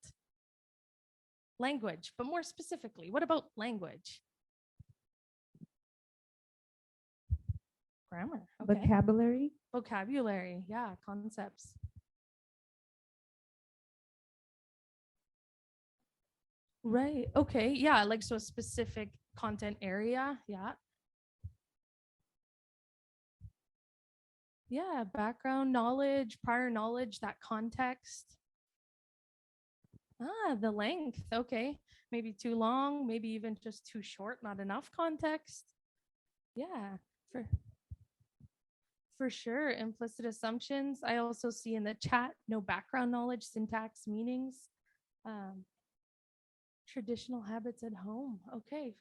Language, but more specifically, what about language? Grammar. Okay. Vocabulary. Vocabulary, yeah, concepts. Right. Okay. Yeah. Like so a specific content area. Yeah. Yeah. Background knowledge, prior knowledge, that context. The length. Okay. Maybe too long, maybe even just too short, not enough context. Yeah. For sure. Implicit assumptions. I also see in the chat, no background knowledge, syntax, meanings. Traditional habits at home. Okay.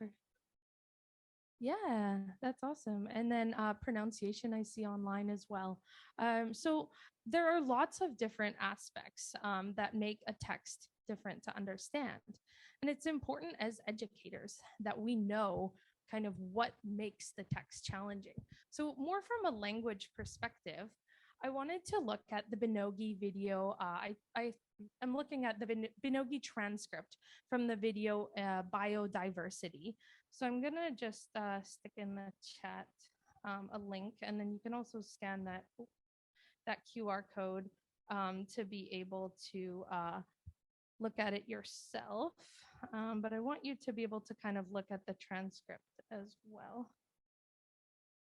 Yeah, that's awesome. And then pronunciation I see online as well. So there are lots of different aspects that make a text different to understand. And it's important as educators that we know kind of what makes the text challenging. So more from a language perspective, I wanted to look at the Binogi video. I'm looking at the Binogi transcript from the video biodiversity. So I'm gonna just stick in the chat a link, and then you can also scan that QR code to be able to look at it yourself. But I want you to be able to kind of look at the transcript as well.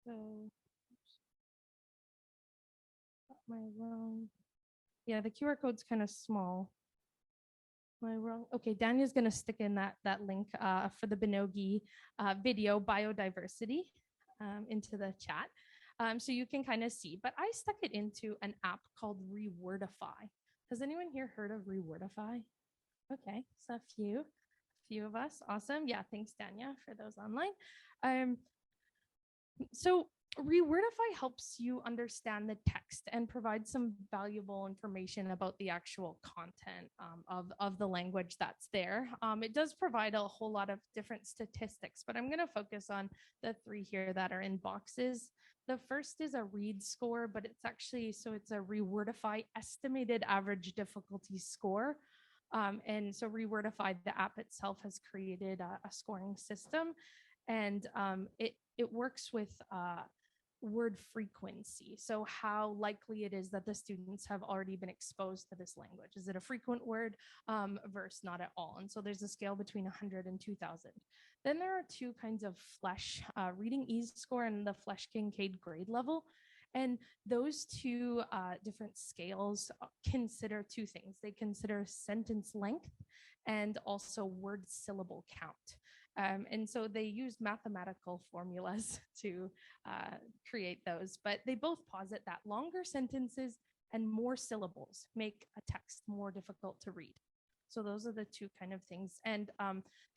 So, am I wrong? Yeah, the QR code's kind of small. Am I wrong? Okay, Dania's gonna stick in that link for the Binogi video biodiversity into the chat. So you can kind of see, but I stuck it into an app called Rewordify. Has anyone here heard of Rewordify? Okay, so a few of us. Awesome. Yeah, thanks, Dania, for those online. So Rewordify helps you understand the text and provide some valuable information about the actual content of the language that's there. It does provide a whole lot of different statistics, but I'm going to focus on the three here that are in boxes. The first is a read score, but it's actually, so it's a Rewordify estimated average difficulty score. And so Rewordify, the app itself, has created a scoring system, and it works with word frequency. So how likely it is that the students have already been exposed to this language. Is it a frequent word versus not at all? And so there's a scale between 100 and 2000. Then there are two kinds of FLESH, reading ease score and the FLESH-Kincaid grade level. And those two different scales consider two things. They consider sentence length and also word syllable count. And so they use mathematical formulas to create those, but they both posit that longer sentences and more syllables make a text more difficult to read. So those are the two kind of things. And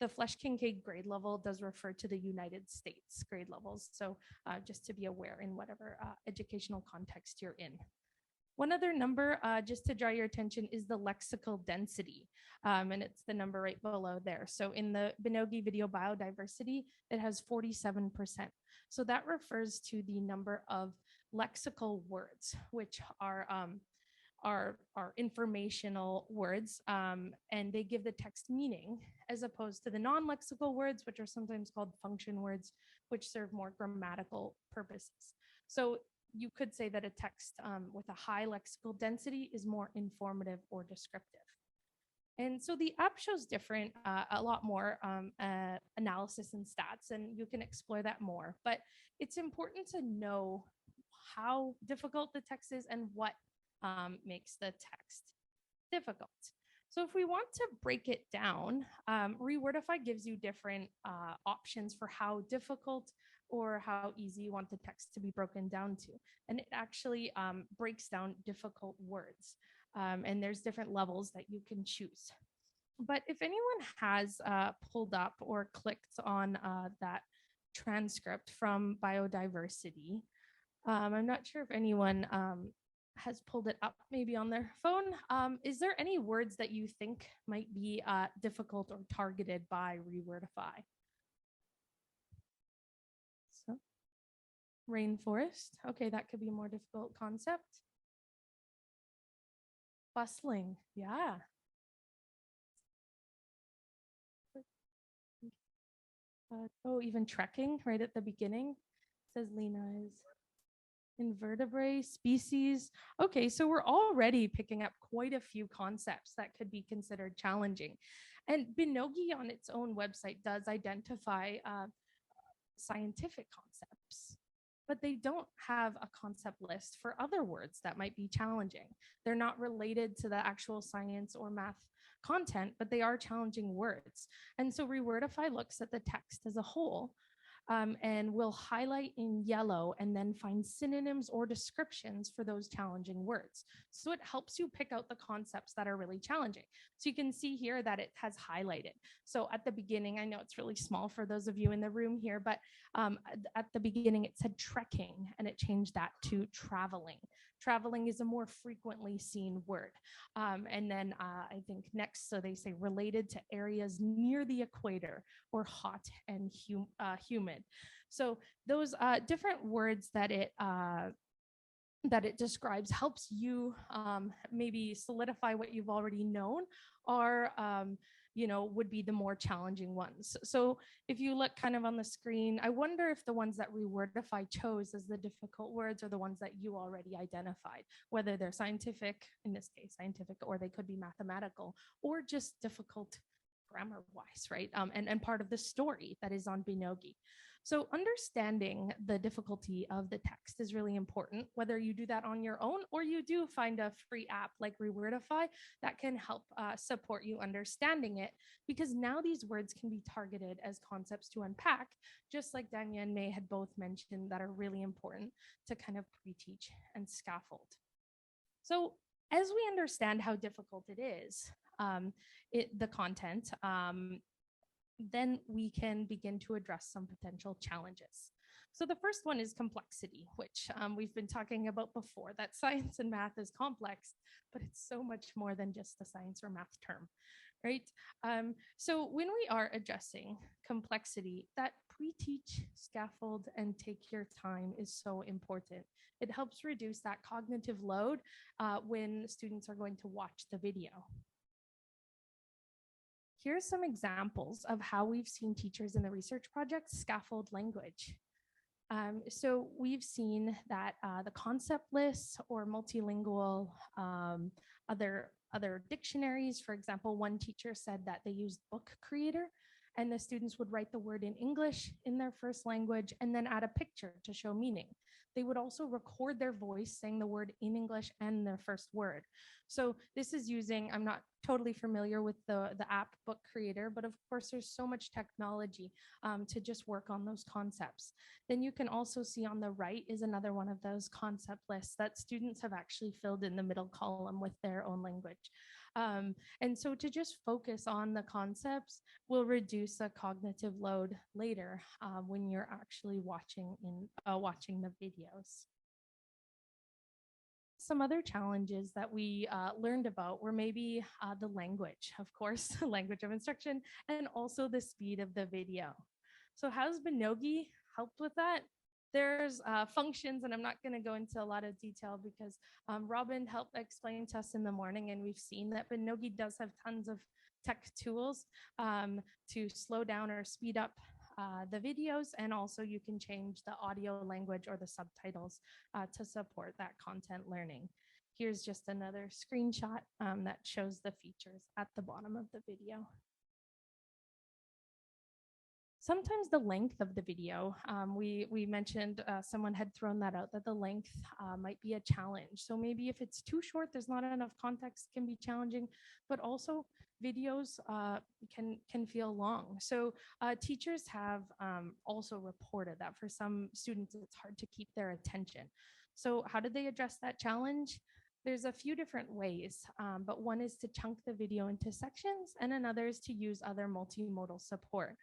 the Flesch-Kincaid grade level does refer to the United States grade levels. So just to be aware in whatever educational context you're in. One other number, just to draw your attention, is the lexical density, and it's the number right below there. So in the Binogi video biodiversity, it has 47%. So that refers to the number of lexical words, which are informational words, and they give the text meaning, as opposed to the non-lexical words, which are sometimes called function words, which serve more grammatical purposes. So you could say that a text with a high lexical density is more informative or descriptive. And so the app shows different, a lot more analysis and stats, and you can explore that more. But it's important to know how difficult the text is and what makes the text difficult. So if we want to break it down, Rewordify gives you different options for how difficult or how easy you want the text to be broken down to. And it actually breaks down difficult words. And there's different levels that you can choose. But if anyone has pulled up or clicked on that transcript from biodiversity, I'm not sure if anyone has pulled it up maybe on their phone. Is there any words that you think might be difficult or targeted by Rewordify? So, rainforest. Okay, that could be a more difficult concept. Bustling, yeah. Oh, even trekking right at the beginning. Says Lena is invertebrate species. Okay, so we're already picking up quite a few concepts that could be considered challenging. And Binogi on its own website does identify scientific concepts, but they don't have a concept list for other words that might be challenging. They're not related to the actual science or math content, but they are challenging words. And so Rewordify looks at the text as a whole, and will highlight in yellow and then find synonyms or descriptions for those challenging words. So it helps you pick out the concepts that are really challenging. So you can see here that it has highlighted. So at the beginning, I know it's really small for those of you in the room here, but at the beginning it said trekking and it changed that to traveling. Traveling is a more frequently seen word. And then I think next, so they say related to areas near the equator or hot and humid. So those different words that it describes helps you maybe solidify what you've already known, or would be the more challenging ones. So if you look kind of on the screen, I wonder if the ones that Rewordify chose as the difficult words are the ones that you already identified, whether they're scientific, in this case scientific, or they could be mathematical, or just difficult grammar wise, right? And part of the story that is on Binogi. So understanding the difficulty of the text is really important, whether you do that on your own or you do find a free app like Rewordify that can help support you understanding it, because now these words can be targeted as concepts to unpack, just like Dania and May had both mentioned, that are really important to kind of pre-teach and scaffold. So as we understand how difficult it is, the content, then we can begin to address some potential challenges. So the first one is complexity, which we've been talking about before, that science and math is complex, but it's so much more than just a science or math term, right? So when we are addressing complexity, that pre-teach, scaffold, and take your time is so important. It helps reduce that cognitive load when students are going to watch the video. Here's some examples of how we've seen teachers in the research project scaffold language. So we've seen that the concept lists or multilingual other dictionaries, for example, one teacher said that they used Book Creator, and the students would write the word in English in their first language and then add a picture to show meaning. They would also record their voice saying the word in English and their first word. So this is using, I'm not totally familiar with the app Book Creator, but of course there's so much technology to just work on those concepts. Then you can also see on the right is another one of those concept lists that students have actually filled in the middle column with their own language. And so to just focus on the concepts will reduce the cognitive load later when you're actually watching the videos. Some other challenges that we learned about were maybe the language, of course, the language of instruction, and also the speed of the video. So how's Binogi helped with that? There's functions, and I'm not going to go into a lot of detail because Robin helped explain to us in the morning, and we've seen that Binogi does have tons of tech tools to slow down or speed up the videos, and also you can change the audio language or the subtitles to support that content learning. Here's just another screenshot that shows the features at the bottom of the video. Sometimes the length of the video, we mentioned someone had thrown that out, that the length might be a challenge. So maybe if it's too short, there's not enough context, can be challenging, but also videos can feel long. So teachers have also reported that for some students, it's hard to keep their attention. So how did they address that challenge? There's a few different ways, but one is to chunk the video into sections, and another is to use other multimodal support.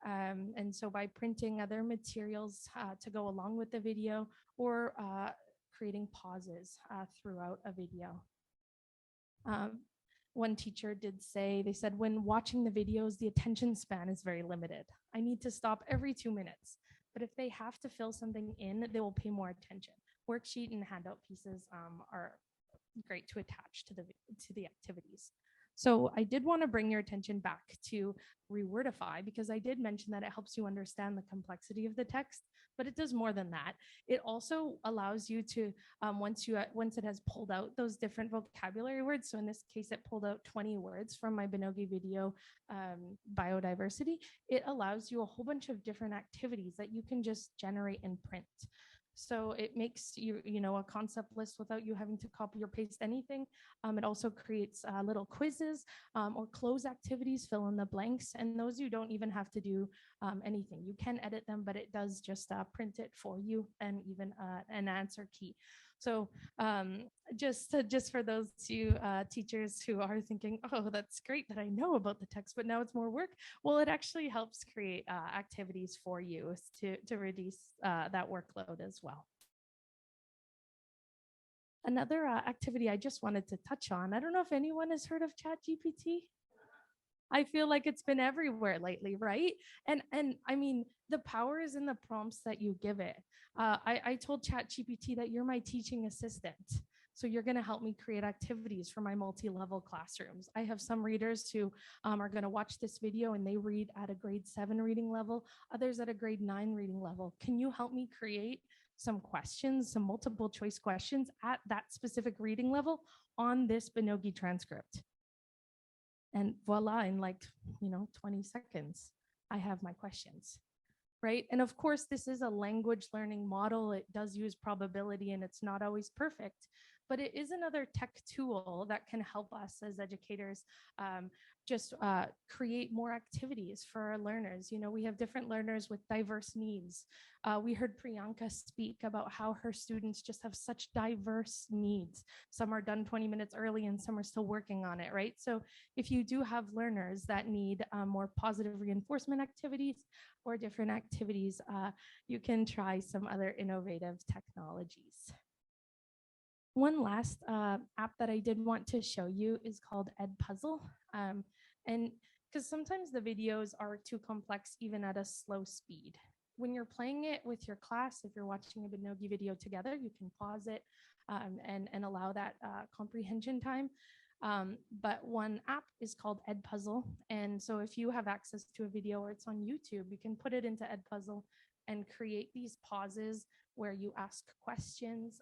And so by printing other materials to go along with the video, or creating pauses throughout a video. One teacher did say, they said, when watching the videos, the attention span is very limited. I need to stop every 2 minutes. But if they have to fill something in, they will pay more attention. Worksheet and handout pieces are great to attach to the activities. So I did want to bring your attention back to Rewordify, because I did mention that it helps you understand the complexity of the text, but it does more than that. It also allows you to, once it has pulled out those different vocabulary words, so in this case, it pulled out 20 words from my Binogi video biodiversity, it allows you a whole bunch of different activities that you can just generate and print. So it makes a concept list without you having to copy or paste anything. It also creates little quizzes or close activities, fill in the blanks, and those you don't even have to do anything. You can edit them, but it does just print it for you, and even an answer key. So just for those two teachers who are thinking, oh, that's great that I know about the text, but now it's more work. Well, it actually helps create activities for you to reduce that workload as well. Another activity I just wanted to touch on, I don't know if anyone has heard of ChatGPT. I feel like it's been everywhere lately, right? And I mean, the power is in the prompts that you give it. I told ChatGPT that you're my teaching assistant. So you're going to help me create activities for my multi-level classrooms. I have some readers who are going to watch this video and they read at a grade 7 reading level, others at a grade 9 reading level. Can you help me create some questions, some multiple choice questions at that specific reading level on this Binogi transcript? And voila, in 20 seconds, I have my questions, right? And of course, this is a language learning model. It does use probability and it's not always perfect, but it is another tech tool that can help us as educators just create more activities for our learners. We have different learners with diverse needs. We heard Priyanka speak about how her students just have such diverse needs. Some are done 20 minutes early and some are still working on it, right? So if you do have learners that need more positive reinforcement activities or different activities, you can try some other innovative technologies. One last app that I did want to show you is called Edpuzzle. And because sometimes the videos are too complex even at a slow speed. When you're playing it with your class, if you're watching a Binogi video together, you can pause it and allow that comprehension time. But one app is called Edpuzzle. And so if you have access to a video or it's on YouTube, you can put it into Edpuzzle and create these pauses where you ask questions,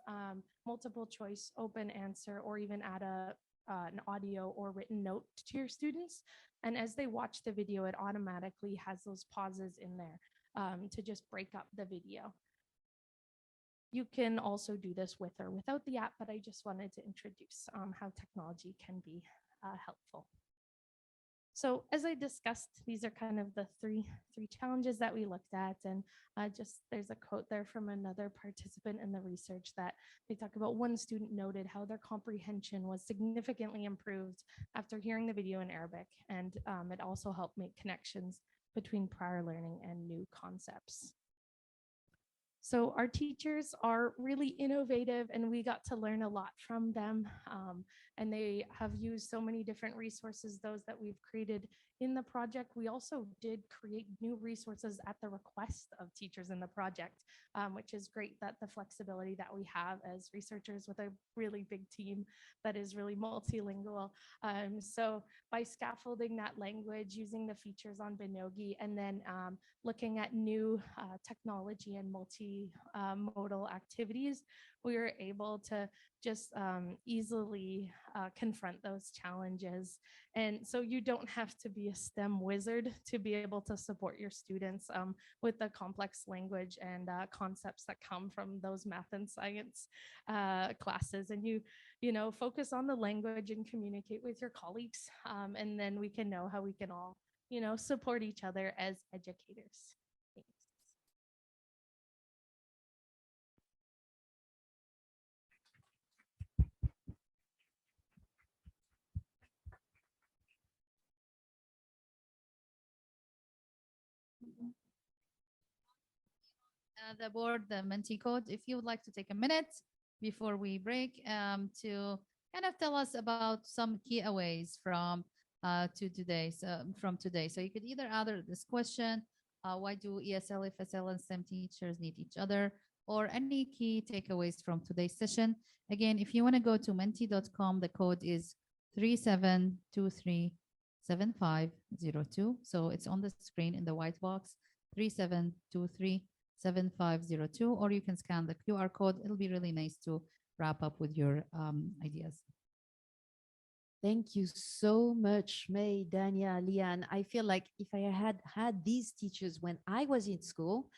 multiple choice, open answer, or even add an audio or written note to your students. And as they watch the video, it automatically has those pauses in there to just break up the video. You can also do this with or without the app, but I just wanted to introduce how technology can be helpful. So as I discussed, these are kind of the three challenges that we looked at. And just there's a quote there from another participant in the research that they talk about. One student noted how their comprehension was significantly improved after hearing the video in Arabic. And it also helped make connections between prior learning and new concepts. So our teachers are really innovative, and we got to learn a lot from them. And they have used so many different resources, those that we've created in the project. We also did create new resources at the request of teachers in the project, which is great, that the flexibility that we have as researchers with a really big team that is really multilingual. So by scaffolding that language, using the features on Binogi, and then looking at new technology and multi-modal activities, we were able to just easily confront those challenges. And so you don't have to be a STEM wizard to be able to support your students with the complex language and concepts that come from those math and science classes. And you know, focus on the language and communicate with your colleagues. And then we can know how we can all, you know, support each other as educators. Thanks. The board, the Menti code, if you would like to take a minute before we break to kind of tell us about some key aways from today. So you could either answer this question, why do ESL, FSL, and STEM teachers need each other, or any key takeaways from today's session. Again, if you want to go to menti.com, the code is 37237502. So it's on the screen in the white box, 37237502, or you can scan the QR code. It'll be really nice to wrap up with your ideas. Thank you so much, Mai, Dania, Leanne. I feel like if I had these teachers when I was in school,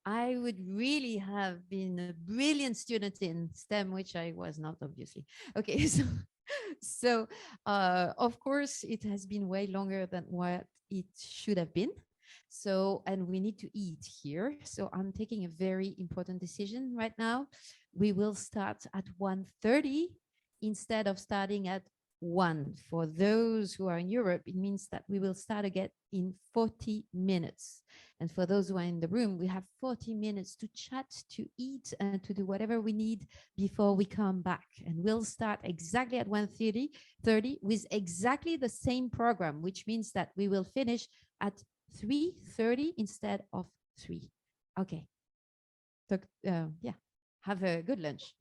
I would really have been a brilliant student in STEM, which I was not, obviously. Okay, so of course, it has been way longer than what it should have been. So, and we need to eat here. So I'm taking a very important decision right now. We will start at 1:30 instead of starting at 1. For those who are in Europe, it means that we will start again in 40 minutes. And for those who are in the room, we have 40 minutes to chat, to eat, and to do whatever we need before we come back. And we'll start exactly at 1:30 with exactly the same program, which means that we will finish at 3:30 instead of 3. Okay. So, yeah, have a good lunch.